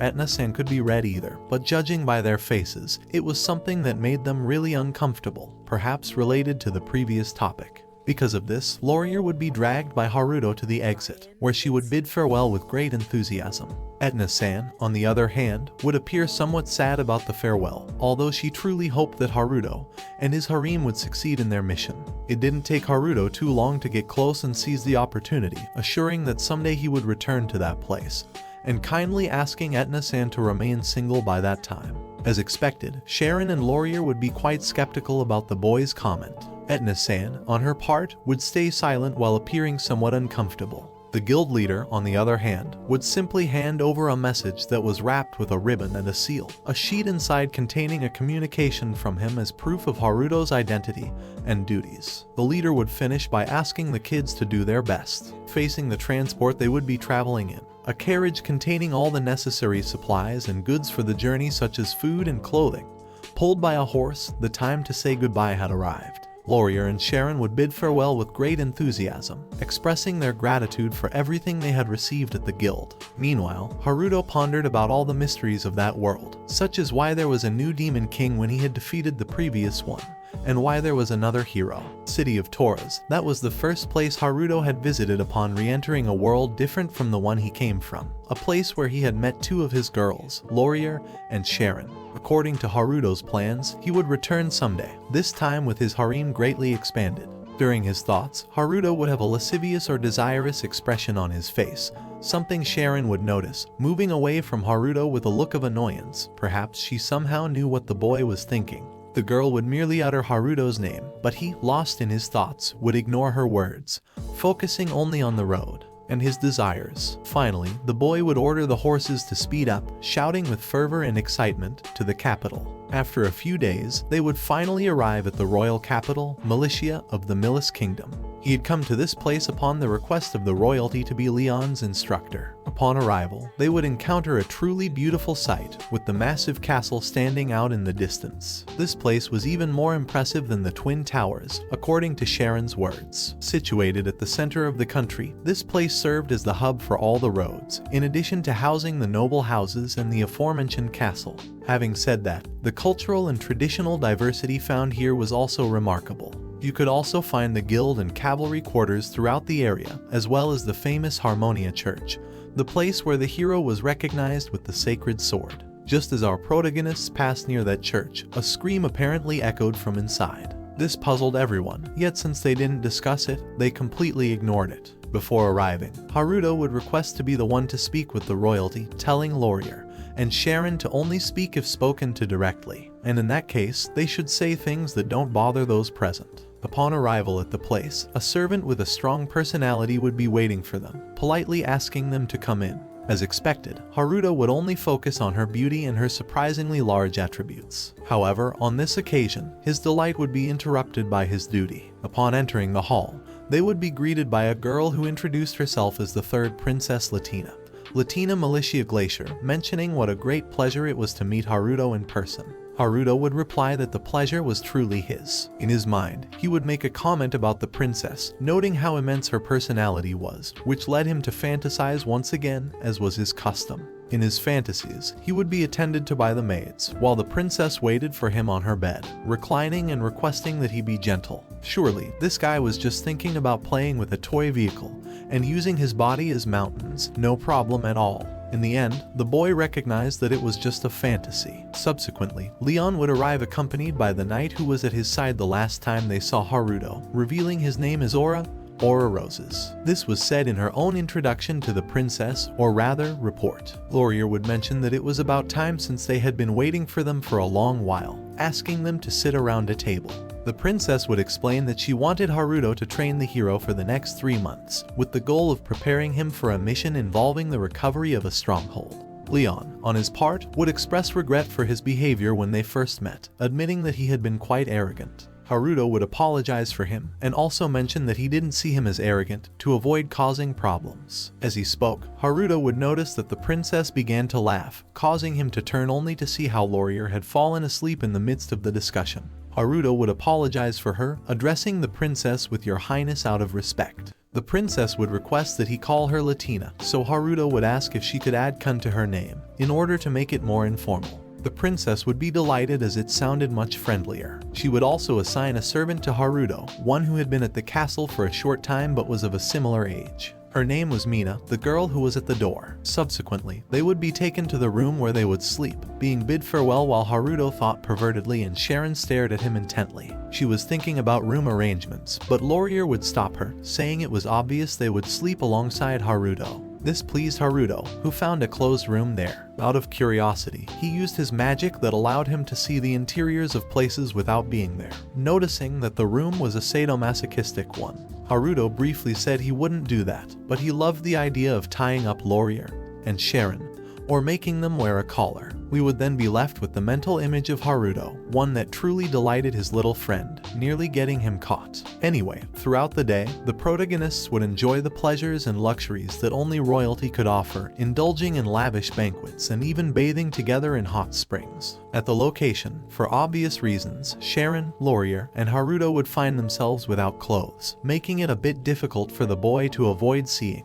Etna-san could be read either, but judging by their faces, it was something that made them really uncomfortable, perhaps related to the previous topic. Because of this, Laurier would be dragged by Haruto to the exit, where she would bid farewell with great enthusiasm. Etna-san, on the other hand, would appear somewhat sad about the farewell, although she truly hoped that Haruto and his harem would succeed in their mission. It didn't take Haruto too long to get close and seize the opportunity, assuring that someday he would return to that place, and kindly asking Etna-san to remain single by that time. As expected, Sharon and Laurier would be quite skeptical about the boy's comment. Etna-san, on her part, would stay silent while appearing somewhat uncomfortable. The guild leader, on the other hand, would simply hand over a message that was wrapped with a ribbon and a seal, a sheet inside containing a communication from him as proof of Haruto's identity and duties. The leader would finish by asking the kids to do their best, facing the transport they would be traveling in. A carriage containing all the necessary supplies and goods for the journey, such as food and clothing. Pulled by a horse, the time to say goodbye had arrived. Laurier and Sharon would bid farewell with great enthusiasm, expressing their gratitude for everything they had received at the guild. Meanwhile, Haruto pondered about all the mysteries of that world, such as why there was a new demon king when he had defeated the previous one, and why there was another hero. City of Toras, that was the first place Haruto had visited upon re-entering a world different from the one he came from, a place where he had met two of his girls, Laurier and Sharon. According to Haruto's plans, he would return someday, this time with his harem greatly expanded. During his thoughts, Haruto would have a lascivious or desirous expression on his face, something Sharon would notice, moving away from Haruto with a look of annoyance. Perhaps she somehow knew what the boy was thinking. The girl would merely utter Haruto's name, but he, lost in his thoughts, would ignore her words, focusing only on the road and his desires. Finally, the boy would order the horses to speed up, shouting with fervor and excitement, to the capital. After a few days, they would finally arrive at the royal capital, Militia of the Milis Kingdom. He had come to this place upon the request of the royalty to be Leon's instructor. Upon arrival, they would encounter a truly beautiful sight, with the massive castle standing out in the distance. This place was even more impressive than the Twin Towers, according to Sharon's words. Situated at the center of the country, this place served as the hub for all the roads, in addition to housing the noble houses and the aforementioned castle. Having said that, the cultural and traditional diversity found here was also remarkable. You could also find the guild and cavalry quarters throughout the area, as well as the famous Harmonia Church, the place where the hero was recognized with the sacred sword. Just as our protagonists passed near that church, a scream apparently echoed from inside. This puzzled everyone, yet since they didn't discuss it, they completely ignored it. Before arriving, Haruto would request to be the one to speak with the royalty, telling Laurier and Sharon to only speak if spoken to directly, and in that case, they should say things that don't bother those present. Upon arrival at the place, a servant with a strong personality would be waiting for them, politely asking them to come in. As expected, Haruto would only focus on her beauty and her surprisingly large attributes. However, on this occasion, his delight would be interrupted by his duty. Upon entering the hall, they would be greeted by a girl who introduced herself as the third Princess Latina Militia Glacier, mentioning what a great pleasure it was to meet Haruto in person. Haruto would reply that the pleasure was truly his. In his mind, he would make a comment about the princess, noting how immense her personality was, which led him to fantasize once again, as was his custom. In his fantasies, he would be attended to by the maids, while the princess waited for him on her bed, reclining and requesting that he be gentle. Surely, this guy was just thinking about playing with a toy vehicle, and using his body as mountains, no problem at all. In the end, the boy recognized that it was just a fantasy. Subsequently, Leon would arrive accompanied by the knight who was at his side the last time they saw Haruto, revealing his name as Aura Roses. This was said in her own introduction to the princess, or rather, report. Laurier would mention that it was about time since they had been waiting for them for a long while, asking them to sit around a table. The princess would explain that she wanted Haruto to train the hero for the next 3 months, with the goal of preparing him for a mission involving the recovery of a stronghold. Leon, on his part, would express regret for his behavior when they first met, admitting that he had been quite arrogant. Haruto would apologize for him, and also mention that he didn't see him as arrogant, to avoid causing problems. As he spoke, Haruto would notice that the princess began to laugh, causing him to turn only to see how Laurier had fallen asleep in the midst of the discussion. Haruto would apologize for her, addressing the princess with "Your Highness" out of respect. The princess would request that he call her Latina, so Haruto would ask if she could add "kun" to her name, in order to make it more informal. The princess would be delighted as it sounded much friendlier. She would also assign a servant to Haruto, one who had been at the castle for a short time but was of a similar age. Her name was Mina, the girl who was at the door. Subsequently, they would be taken to the room where they would sleep, being bid farewell while Haruto thought pervertedly and Sharon stared at him intently. She was thinking about room arrangements, but Laurier would stop her, saying it was obvious they would sleep alongside Haruto. This pleased Haruto, who found a closed room there. Out of curiosity, he used his magic that allowed him to see the interiors of places without being there, noticing that the room was a sadomasochistic one. Haruto briefly said he wouldn't do that, but he loved the idea of tying up Laurier and Sharon, or making them wear a collar. We would then be left with the mental image of Haruto, one that truly delighted his little friend, nearly getting him caught. Anyway, throughout the day, the protagonists would enjoy the pleasures and luxuries that only royalty could offer, indulging in lavish banquets and even bathing together in hot springs. At the location, for obvious reasons, Sharon, Laurier, and Haruto would find themselves without clothes, making it a bit difficult for the boy to avoid seeing,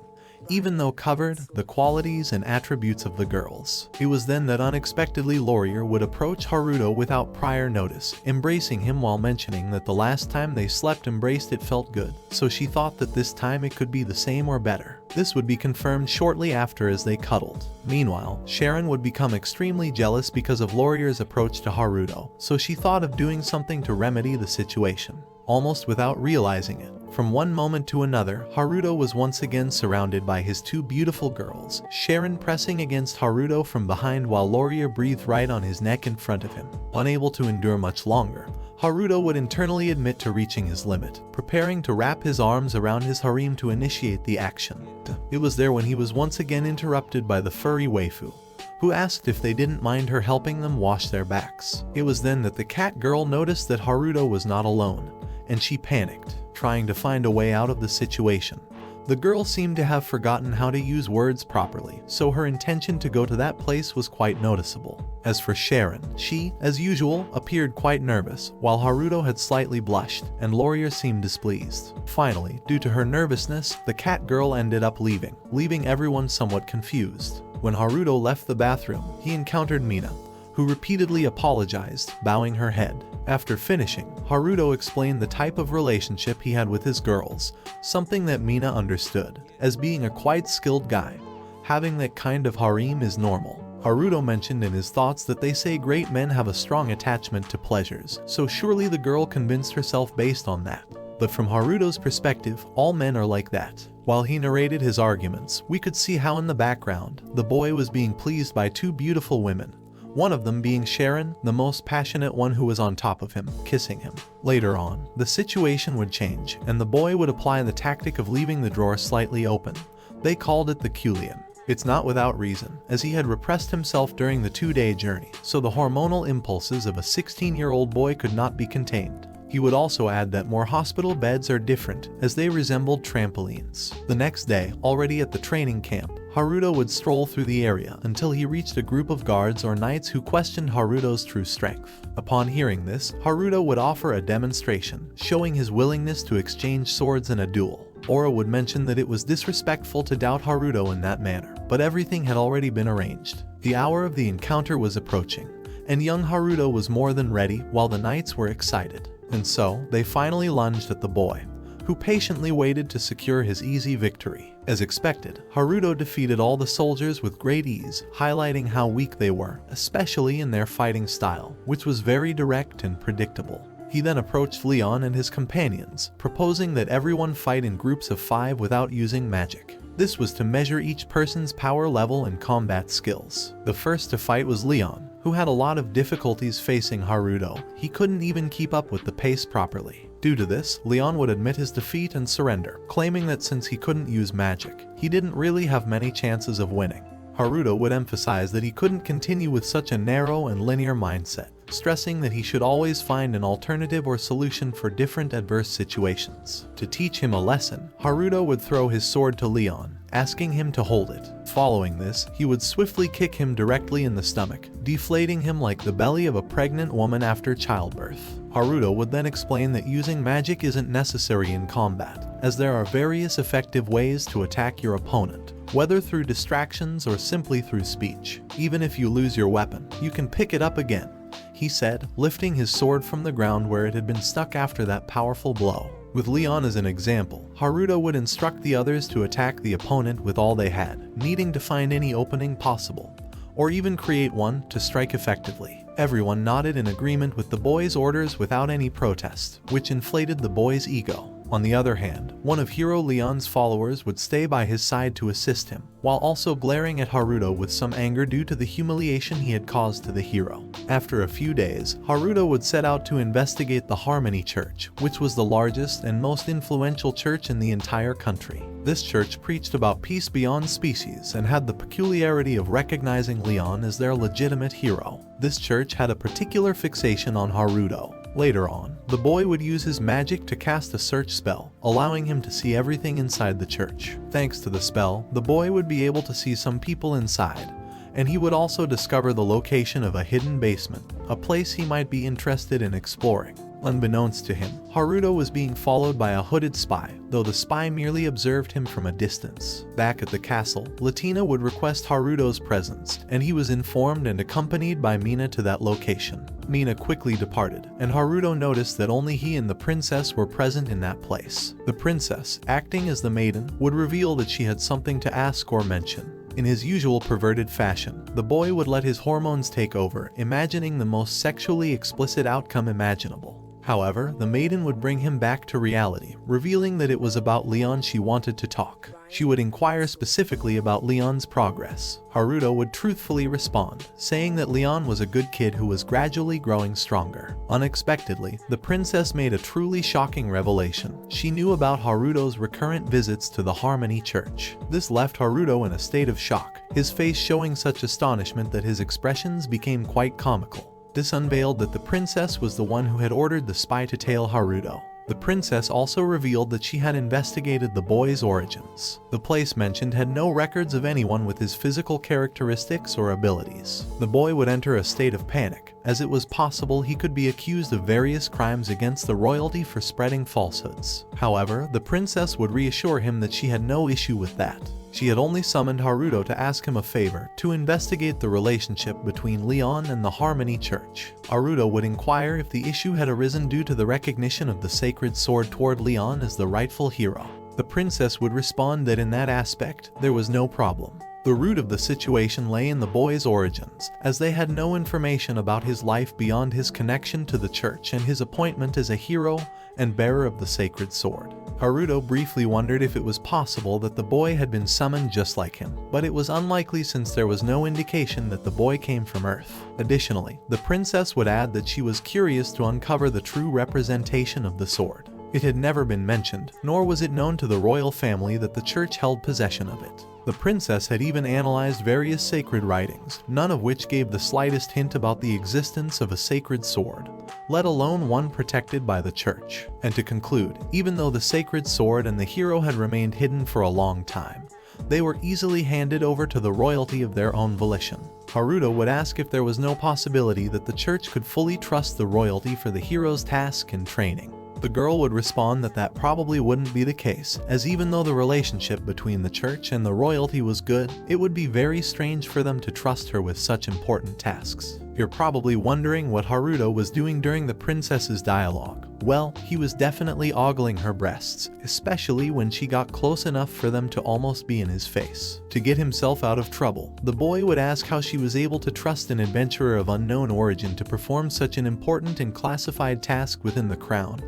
even though covered, the qualities and attributes of the girls. It was then that unexpectedly Laurier would approach Haruto without prior notice, embracing him while mentioning that the last time they slept embraced it felt good, so she thought that this time it could be the same or better. This would be confirmed shortly after as they cuddled. Meanwhile, Sharon would become extremely jealous because of Laurier's approach to Haruto, so she thought of doing something to remedy the situation. almost without realizing it. From one moment to another, Haruto was once again surrounded by his two beautiful girls, Sharon pressing against Haruto from behind while Laurier breathed right on his neck in front of him. Unable to endure much longer, Haruto would internally admit to reaching his limit, preparing to wrap his arms around his harem to initiate the action. It was there when he was once again interrupted by the furry waifu, who asked if they didn't mind her helping them wash their backs. It was then that the cat girl noticed that Haruto was not alone, and she panicked, trying to find a way out of the situation. The girl seemed to have forgotten how to use words properly, so her intention to go to that place was quite noticeable. As for Sharon, she, as usual, appeared quite nervous, while Haruto had slightly blushed, and Laurier seemed displeased. Finally, due to her nervousness, the cat girl ended up leaving everyone somewhat confused. When Haruto left the bathroom, he encountered Mina, who repeatedly apologized, bowing her head. After finishing, Haruto explained the type of relationship he had with his girls, something that Mina understood. As being a quite skilled guy, having that kind of harem is normal. Haruto mentioned in his thoughts that they say great men have a strong attachment to pleasures, so surely the girl convinced herself based on that. But from Haruto's perspective, all men are like that. While he narrated his arguments, we could see how in the background, the boy was being pleased by two beautiful women, one of them being Sharon, the most passionate one who was on top of him, kissing him. Later on, the situation would change, and the boy would apply the tactic of leaving the drawer slightly open. They called it the culium. It's not without reason, as he had repressed himself during the 2-day journey, so the hormonal impulses of a 16-year-old boy could not be contained. He would also add that more hospital beds are different, as they resembled trampolines. The next day, already at the training camp, Haruto would stroll through the area until he reached a group of guards or knights who questioned Haruto's true strength. Upon hearing this, Haruto would offer a demonstration, showing his willingness to exchange swords in a duel. Ora would mention that it was disrespectful to doubt Haruto in that manner, but everything had already been arranged. The hour of the encounter was approaching, and young Haruto was more than ready while the knights were excited. And so, they finally lunged at the boy, who patiently waited to secure his easy victory. As expected, Haruto defeated all the soldiers with great ease, highlighting how weak they were, especially in their fighting style, which was very direct and predictable. He then approached Leon and his companions, proposing that everyone fight in groups of 5 without using magic. This was to measure each person's power level and combat skills. The first to fight was Leon, who had a lot of difficulties facing Haruto. He couldn't even keep up with the pace properly. Due to this, Leon would admit his defeat and surrender, claiming that since he couldn't use magic, he didn't really have many chances of winning. Haruto would emphasize that he couldn't continue with such a narrow and linear mindset, stressing that he should always find an alternative or solution for different adverse situations. To teach him a lesson, Haruto would throw his sword to Leon, asking him to hold it. Following this, he would swiftly kick him directly in the stomach, deflating him like the belly of a pregnant woman after childbirth. Haruto would then explain that using magic isn't necessary in combat, as there are various effective ways to attack your opponent, whether through distractions or simply through speech. Even if you lose your weapon, you can pick it up again, he said, lifting his sword from the ground where it had been stuck after that powerful blow. With Leon as an example, Haruto would instruct the others to attack the opponent with all they had, needing to find any opening possible, or even create one to strike effectively. Everyone nodded in agreement with the boy's orders without any protest, which inflated the boy's ego. On the other hand, one of Hero Leon's followers would stay by his side to assist him, while also glaring at Haruto with some anger due to the humiliation he had caused to the hero. After a few days, Haruto would set out to investigate the Harmony Church, which was the largest and most influential church in the entire country. This church preached about peace beyond species and had the peculiarity of recognizing Leon as their legitimate hero. This church had a particular fixation on Haruto. Later on, the boy would use his magic to cast a search spell, allowing him to see everything inside the church. Thanks to the spell, the boy would be able to see some people inside, and he would also discover the location of a hidden basement, a place he might be interested in exploring. Unbeknownst to him, Haruto was being followed by a hooded spy, though the spy merely observed him from a distance. Back at the castle, Latina would request Haruto's presence, and he was informed and accompanied by Mina to that location. Mina quickly departed, and Haruto noticed that only he and the princess were present in that place. The princess, acting as the maiden, would reveal that she had something to ask or mention. In his usual perverted fashion, the boy would let his hormones take over, imagining the most sexually explicit outcome imaginable. However, the maiden would bring him back to reality, revealing that it was about Leon she wanted to talk. She would inquire specifically about Leon's progress. Haruto would truthfully respond, saying that Leon was a good kid who was gradually growing stronger. Unexpectedly, the princess made a truly shocking revelation. She knew about Haruto's recurrent visits to the Harmony Church. This left Haruto in a state of shock, his face showing such astonishment that his expressions became quite comical. This unveiled that the princess was the one who had ordered the spy to tail Haruto. The princess also revealed that she had investigated the boy's origins. The place mentioned had no records of anyone with his physical characteristics or abilities. The boy would enter a state of panic, as it was possible he could be accused of various crimes against the royalty for spreading falsehoods. However, the princess would reassure him that she had no issue with that. She had only summoned Haruto to ask him a favor, to investigate the relationship between Leon and the Harmony Church. Haruto would inquire if the issue had arisen due to the recognition of the sacred sword toward Leon as the rightful hero. The princess would respond that in that aspect, there was no problem. The root of the situation lay in the boy's origins, as they had no information about his life beyond his connection to the church and his appointment as a hero and bearer of the sacred sword. Haruto briefly wondered if it was possible that the boy had been summoned just like him, but it was unlikely since there was no indication that the boy came from Earth. Additionally, the princess would add that she was curious to uncover the true representation of the sword. It had never been mentioned, nor was it known to the royal family that the church held possession of it. The princess had even analyzed various sacred writings, none of which gave the slightest hint about the existence of a sacred sword, let alone one protected by the church. And to conclude, even though the sacred sword and the hero had remained hidden for a long time, they were easily handed over to the royalty of their own volition. Haruto would ask if there was no possibility that the church could fully trust the royalty for the hero's task and training. The girl would respond that that probably wouldn't be the case, as even though the relationship between the church and the royalty was good, it would be very strange for them to trust her with such important tasks. You're probably wondering what Haruto was doing during the princess's dialogue. Well, he was definitely ogling her breasts, especially when she got close enough for them to almost be in his face. To get himself out of trouble, the boy would ask how she was able to trust an adventurer of unknown origin to perform such an important and classified task within the crown,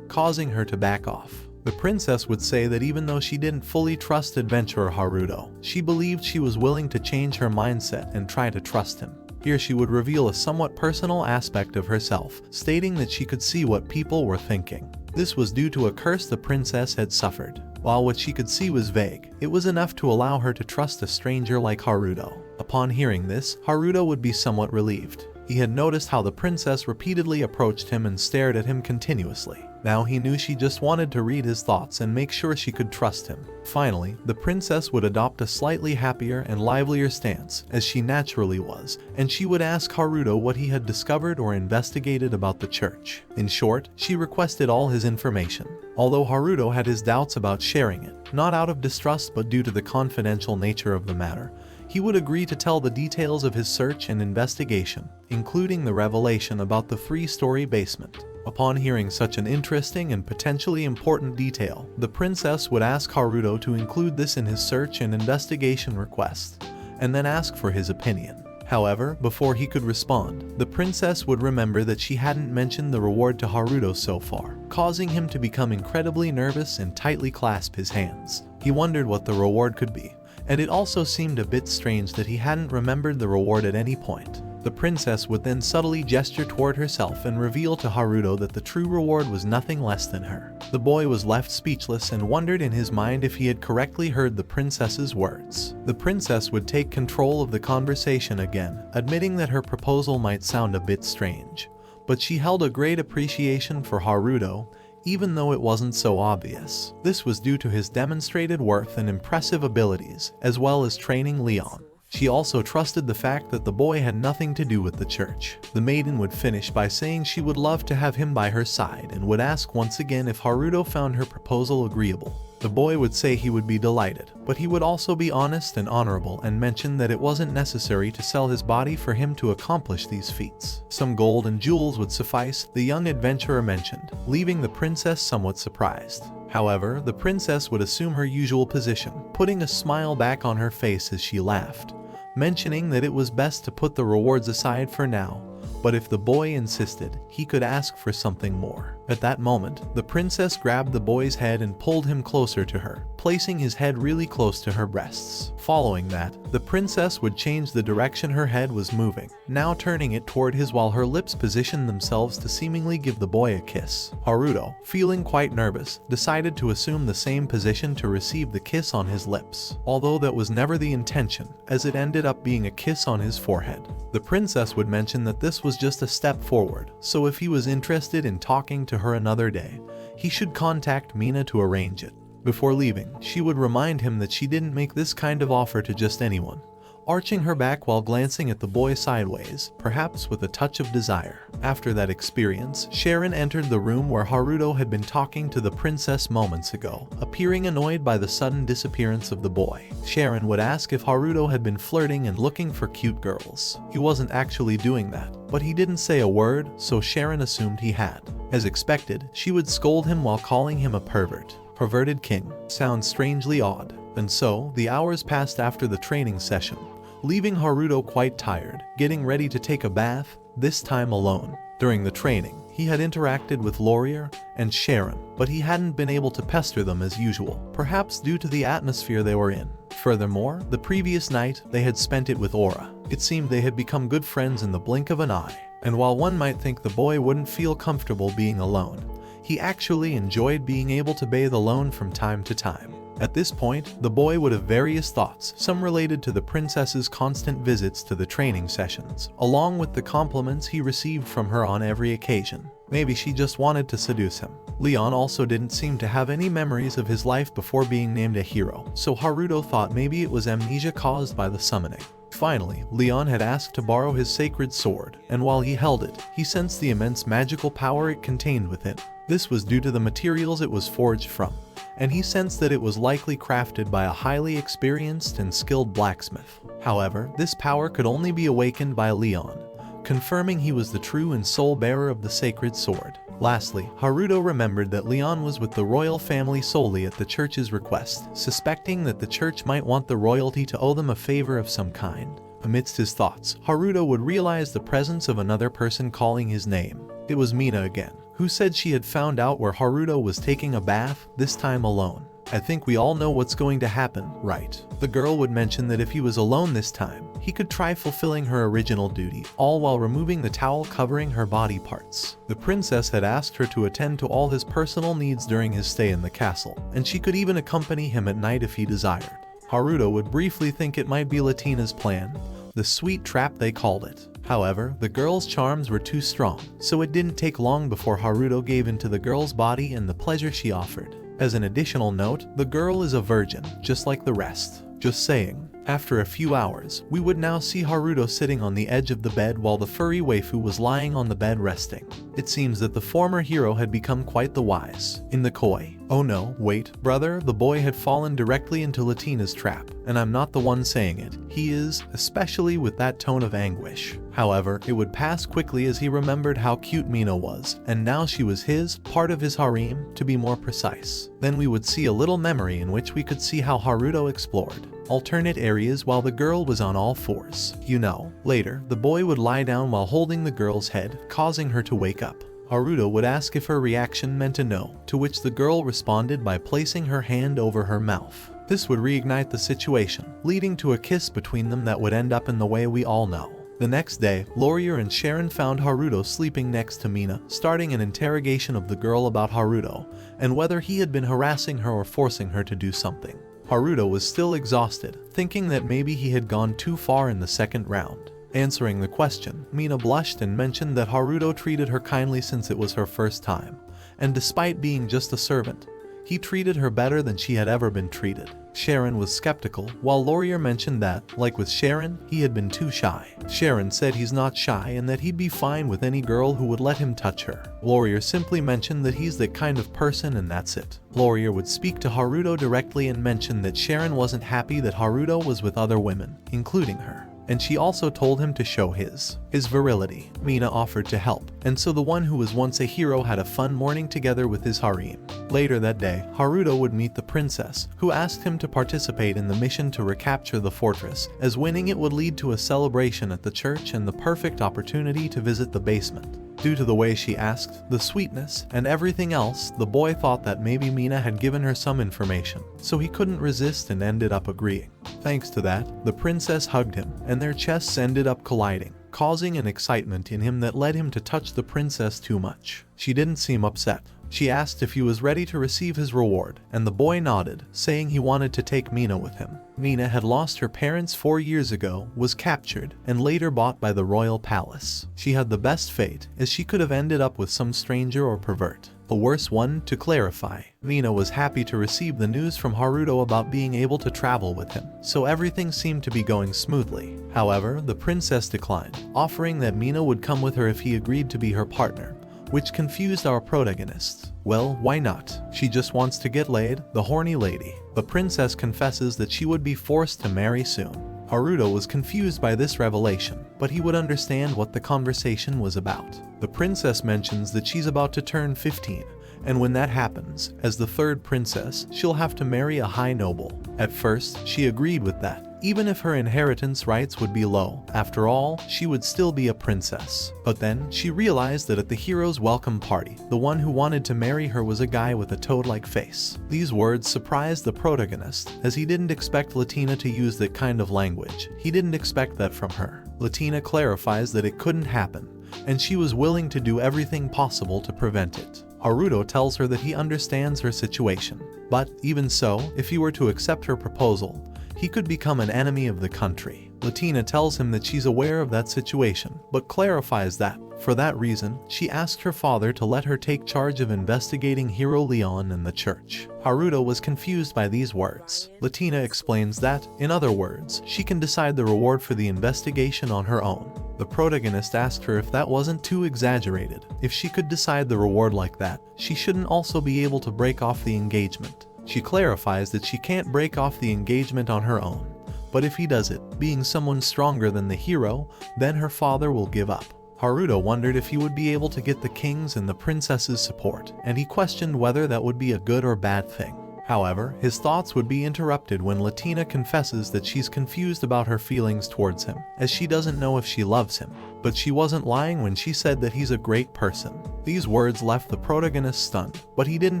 causing her to back off. The princess would say that even though she didn't fully trust adventurer Haruto, she believed she was willing to change her mindset and try to trust him. Here she would reveal a somewhat personal aspect of herself, stating that she could see what people were thinking. This was due to a curse the princess had suffered. While what she could see was vague, it was enough to allow her to trust a stranger like Haruto. Upon hearing this, Haruto would be somewhat relieved. He had noticed how the princess repeatedly approached him and stared at him continuously. Now he knew she just wanted to read his thoughts and make sure she could trust him. Finally, the princess would adopt a slightly happier and livelier stance, as she naturally was, and she would ask Haruto what he had discovered or investigated about the church. In short, she requested all his information. Although Haruto had his doubts about sharing it, not out of distrust but due to the confidential nature of the matter, he would agree to tell the details of his search and investigation, including the revelation about the three-story basement. Upon hearing such an interesting and potentially important detail, the princess would ask Haruto to include this in his search and investigation request, and then ask for his opinion. However, before he could respond, the princess would remember that she hadn't mentioned the reward to Haruto so far, causing him to become incredibly nervous and tightly clasp his hands. He wondered what the reward could be, and it also seemed a bit strange that he hadn't remembered the reward at any point. The princess would then subtly gesture toward herself and reveal to Haruto that the true reward was nothing less than her. The boy was left speechless and wondered in his mind if he had correctly heard the princess's words. The princess would take control of the conversation again, admitting that her proposal might sound a bit strange, but she held a great appreciation for Haruto, even though it wasn't so obvious. This was due to his demonstrated worth and impressive abilities, as well as training Leon. She also trusted the fact that the boy had nothing to do with the church. The maiden would finish by saying she would love to have him by her side and would ask once again if Haruto found her proposal agreeable. The boy would say he would be delighted, but he would also be honest and honorable and mention that it wasn't necessary to sell his body for him to accomplish these feats. Some gold and jewels would suffice, the young adventurer mentioned, leaving the princess somewhat surprised. However, the princess would assume her usual position, putting a smile back on her face as she laughed, mentioning that it was best to put the rewards aside for now, but if the boy insisted, he could ask for something more. At that moment, the princess grabbed the boy's head and pulled him closer to her, placing his head really close to her breasts. Following that, the princess would change the direction her head was moving, now turning it toward his while her lips positioned themselves to seemingly give the boy a kiss. Haruto, feeling quite nervous, decided to assume the same position to receive the kiss on his lips, although that was never the intention, as it ended up being a kiss on his forehead. The princess would mention that this was just a step forward, so if he was interested in talking to her another day, he should contact Mina to arrange it. Before leaving, she would remind him that she didn't make this kind of offer to just anyone, arching her back while glancing at the boy sideways, perhaps with a touch of desire. After that experience, Sharon entered the room where Haruto had been talking to the princess moments ago, appearing annoyed by the sudden disappearance of the boy. Sharon would ask if Haruto had been flirting and looking for cute girls. He wasn't actually doing that, but he didn't say a word, so Sharon assumed he had. As expected, she would scold him while calling him a pervert. Perverted king sounds strangely odd. And so, the hours passed after the training session, leaving Haruto quite tired, getting ready to take a bath, this time alone. During the training, he had interacted with Laurier and Sharon, but he hadn't been able to pester them as usual, perhaps due to the atmosphere they were in. Furthermore, the previous night, they had spent it with Aura. It seemed they had become good friends in the blink of an eye. And while one might think the boy wouldn't feel comfortable being alone, he actually enjoyed being able to bathe alone from time to time. At this point, the boy would have various thoughts, some related to the princess's constant visits to the training sessions, along with the compliments he received from her on every occasion. Maybe she just wanted to seduce him. Leon also didn't seem to have any memories of his life before being named a hero, so Haruto thought maybe it was amnesia caused by the summoning. Finally, Leon had asked to borrow his sacred sword, and while he held it, he sensed the immense magical power it contained within. This was due to the materials it was forged from, and he sensed that it was likely crafted by a highly experienced and skilled blacksmith. However, this power could only be awakened by Leon, confirming he was the true and sole bearer of the sacred sword. Lastly, Haruto remembered that Leon was with the royal family solely at the church's request, suspecting that the church might want the royalty to owe them a favor of some kind. Amidst his thoughts, Haruto would realize the presence of another person calling his name. It was Mina again, who said she had found out where Haruto was taking a bath, this time alone. I think we all know what's going to happen, right? The girl would mention that if he was alone this time, he could try fulfilling her original duty, all while removing the towel covering her body parts. The princess had asked her to attend to all his personal needs during his stay in the castle, and she could even accompany him at night if he desired. Haruto would briefly think it might be Latina's plan, the sweet trap they called it. However, the girl's charms were too strong, so it didn't take long before Haruto gave into the girl's body and the pleasure she offered. As an additional note, the girl is a virgin, just like the rest. Just saying. After a few hours, we would now see Haruto sitting on the edge of the bed while the furry waifu was lying on the bed resting. It seems that the former hero had become quite the wise. In the koi. Oh no, wait, brother, the boy had fallen directly into Latina's trap, and I'm not the one saying it. He is, especially with that tone of anguish. However, it would pass quickly as he remembered how cute Mina was, and now she was his, part of his harem, to be more precise. Then we would see a little memory in which we could see how Haruto explored alternate areas while the girl was on all fours. You know, later, the boy would lie down while holding the girl's head, causing her to wake up. Haruto would ask if her reaction meant a no, to which the girl responded by placing her hand over her mouth. This would reignite the situation, leading to a kiss between them that would end up in the way we all know. The next day, Laurier and Sharon found Haruto sleeping next to Mina, starting an interrogation of the girl about Haruto, and whether he had been harassing her or forcing her to do something. Haruto was still exhausted, thinking that maybe he had gone too far in the second round. Answering the question, Mina blushed and mentioned that Haruto treated her kindly since it was her first time, and despite being just a servant, he treated her better than she had ever been treated. Sharon was skeptical, while Laurier mentioned that, like with Sharon, he had been too shy. Sharon said he's not shy and that he'd be fine with any girl who would let him touch her. Laurier simply mentioned that he's that kind of person and that's it. Laurier would speak to Haruto directly and mention that Sharon wasn't happy that Haruto was with other women, including her. and she also told him to show his virility. Mina offered to help, and so the one who was once a hero had a fun morning together with his harem. Later that day, Haruto would meet the princess, who asked him to participate in the mission to recapture the fortress, as winning it would lead to a celebration at the church and the perfect opportunity to visit the basement. Due to the way she asked, the sweetness, and everything else, the boy thought that maybe Mina had given her some information, so he couldn't resist and ended up agreeing. Thanks to that, the princess hugged him, and their chests ended up colliding, causing an excitement in him that led him to touch the princess too much. She didn't seem upset. She asked if he was ready to receive his reward, and the boy nodded, saying he wanted to take Mina with him. Mina had lost her parents 4 years ago, was captured, and later bought by the royal palace. She had the best fate, as she could have ended up with some stranger or pervert. A worse one. To clarify, Mina was happy to receive the news from Haruto about being able to travel with him, so everything seemed to be going smoothly. However, the princess declined, offering that Mina would come with her if he agreed to be her partner, which confused our protagonist. Well, why not? She just wants to get laid, the horny lady. The princess confesses that she would be forced to marry soon. Haruto was confused by this revelation, but he would understand what the conversation was about. The princess mentions that she's about to turn 15, and when that happens, as the third princess, she'll have to marry a high noble. At first, she agreed with that, even if her inheritance rights would be low. After all, she would still be a princess. But then, she realized that at the hero's welcome party, the one who wanted to marry her was a guy with a toad-like face. These words surprised the protagonist, as he didn't expect Latina to use that kind of language. He didn't expect that from her. Latina clarifies that it couldn't happen, and she was willing to do everything possible to prevent it. Haruto tells her that he understands her situation, but even so, if he were to accept her proposal, he could become an enemy of the country. Latina tells him that she's aware of that situation, but clarifies that, for that reason, she asked her father to let her take charge of investigating Hero Leon and the church. Haruto was confused by these words. Latina explains that, in other words, she can decide the reward for the investigation on her own. The protagonist asked her if that wasn't too exaggerated. If she could decide the reward like that, she shouldn't also be able to break off the engagement. She clarifies that she can't break off the engagement on her own, but if he does it, being someone stronger than the hero, then her father will give up. Haruto wondered if he would be able to get the king's and the princess's support, and he questioned whether that would be a good or bad thing. However, his thoughts would be interrupted when Latina confesses that she's confused about her feelings towards him, as she doesn't know if she loves him. But she wasn't lying when she said that he's a great person. These words left the protagonist stunned, but he didn't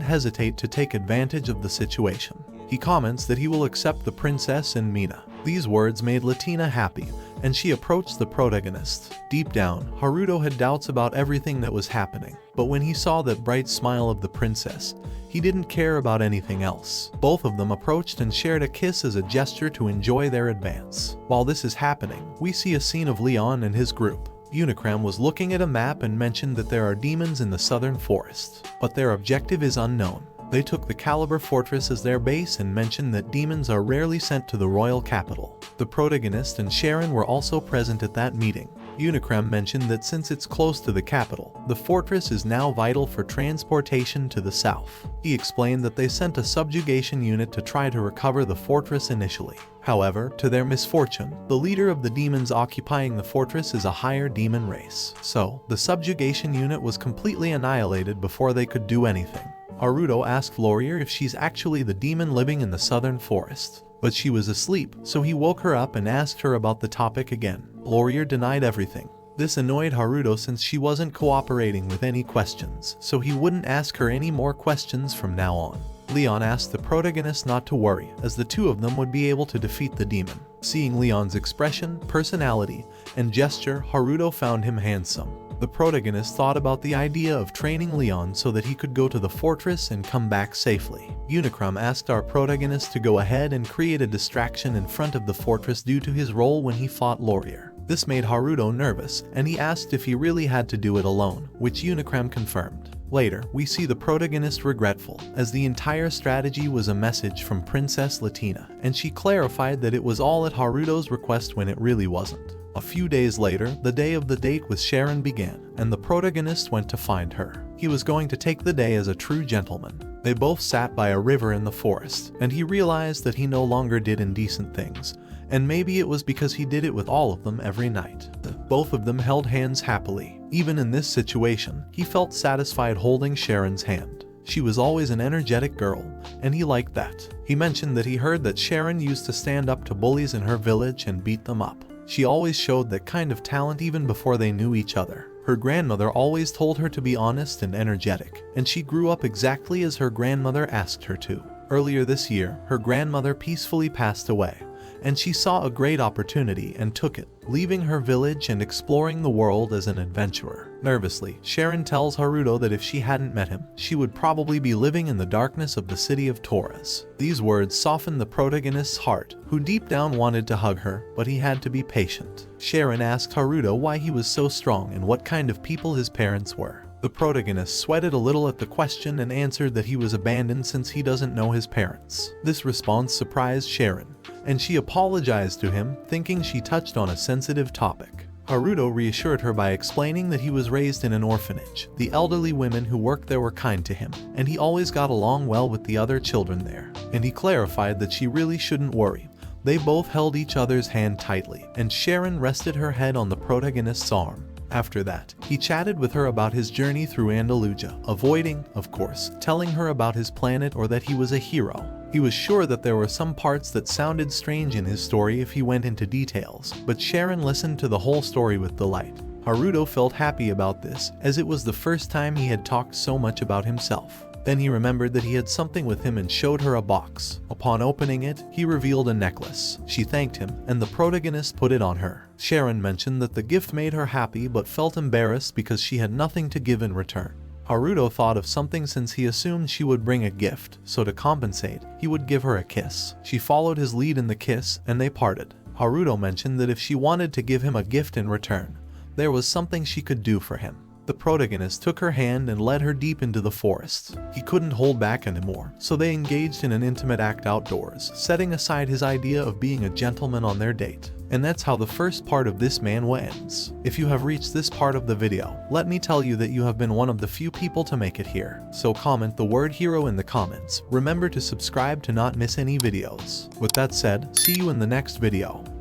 hesitate to take advantage of the situation. He comments that he will accept the princess and Mina. These words made Latina happy, and she approached the protagonist. Deep down, Haruto had doubts about everything that was happening, but when he saw that bright smile of the princess, he didn't care about anything else. Both of them approached and shared a kiss as a gesture to enjoy their advance. While this is happening, we see a scene of Leon and his group. Unicram was looking at a map and mentioned that there are demons in the southern forest, but their objective is unknown. They took the Caliber Fortress as their base and mentioned that demons are rarely sent to the royal capital. The protagonist and Sharon were also present at that meeting. Unicram mentioned that since it's close to the capital, the fortress is now vital for transportation to the south. He explained that they sent a subjugation unit to try to recover the fortress initially. However, to their misfortune, the leader of the demons occupying the fortress is a higher demon race. So, the subjugation unit was completely annihilated before they could do anything. Haruto asked Laurier if she's actually the demon living in the southern forest, but she was asleep, so he woke her up and asked her about the topic again. Laurier denied everything. This annoyed Haruto since she wasn't cooperating with any questions, so he wouldn't ask her any more questions from now on. Leon asked the protagonist not to worry, as the two of them would be able to defeat the demon. Seeing Leon's expression, personality, and gesture, Haruto found him handsome. The protagonist thought about the idea of training Leon so that he could go to the fortress and come back safely. Unicram asked our protagonist to go ahead and create a distraction in front of the fortress due to his role when he fought Laurier. This made Haruto nervous, and he asked if he really had to do it alone, which Unicram confirmed. Later, we see the protagonist regretful, as the entire strategy was a message from Princess Latina, and she clarified that it was all at Haruto's request when it really wasn't. A few days later, the day of the date with Sharon began, and the protagonist went to find her. He was going to take the day as a true gentleman. They both sat by a river in the forest, and he realized that he no longer did indecent things, and maybe it was because he did it with all of them every night. Both of them held hands happily. Even in this situation, he felt satisfied holding Sharon's hand. She was always an energetic girl, and he liked that. He mentioned that he heard that Sharon used to stand up to bullies in her village and beat them up. She always showed that kind of talent even before they knew each other. Her grandmother always told her to be honest and energetic, and she grew up exactly as her grandmother asked her to. Earlier this year, her grandmother peacefully passed away, and she saw a great opportunity and took it, leaving her village and exploring the world as an adventurer. Nervously, Sharon tells Haruto that if she hadn't met him, she would probably be living in the darkness of the city of Torres. These words softened the protagonist's heart, who deep down wanted to hug her, but he had to be patient. Sharon asked Haruto why he was so strong and what kind of people his parents were. The protagonist sweated a little at the question and answered that he was abandoned since he doesn't know his parents. This response surprised Sharon, and she apologized to him, thinking she touched on a sensitive topic. Haruto reassured her by explaining that he was raised in an orphanage. The elderly women who worked there were kind to him, and he always got along well with the other children there. And he clarified that she really shouldn't worry. They both held each other's hand tightly, and Sharon rested her head on the protagonist's arm. After that, he chatted with her about his journey through Andalusia, avoiding, of course, telling her about his planet or that he was a hero. He was sure that there were some parts that sounded strange in his story if he went into details, but Sharon listened to the whole story with delight. Haruto felt happy about this, as it was the first time he had talked so much about himself. Then he remembered that he had something with him and showed her a box. Upon opening it, he revealed a necklace. She thanked him, and the protagonist put it on her. Sharon mentioned that the gift made her happy but felt embarrassed because she had nothing to give in return. Haruto thought of something since he assumed she would bring a gift, so to compensate, he would give her a kiss. She followed his lead in the kiss, and they parted. Haruto mentioned that if she wanted to give him a gift in return, there was something she could do for him. The protagonist took her hand and led her deep into the forest. He couldn't hold back anymore, so they engaged in an intimate act outdoors, setting aside his idea of being a gentleman on their date. And that's how the first part of this manhwa ends. If you have reached this part of the video, let me tell you that you have been one of the few people to make it here. So comment the word hero in the comments. Remember to subscribe to not miss any videos. With that said, see you in the next video.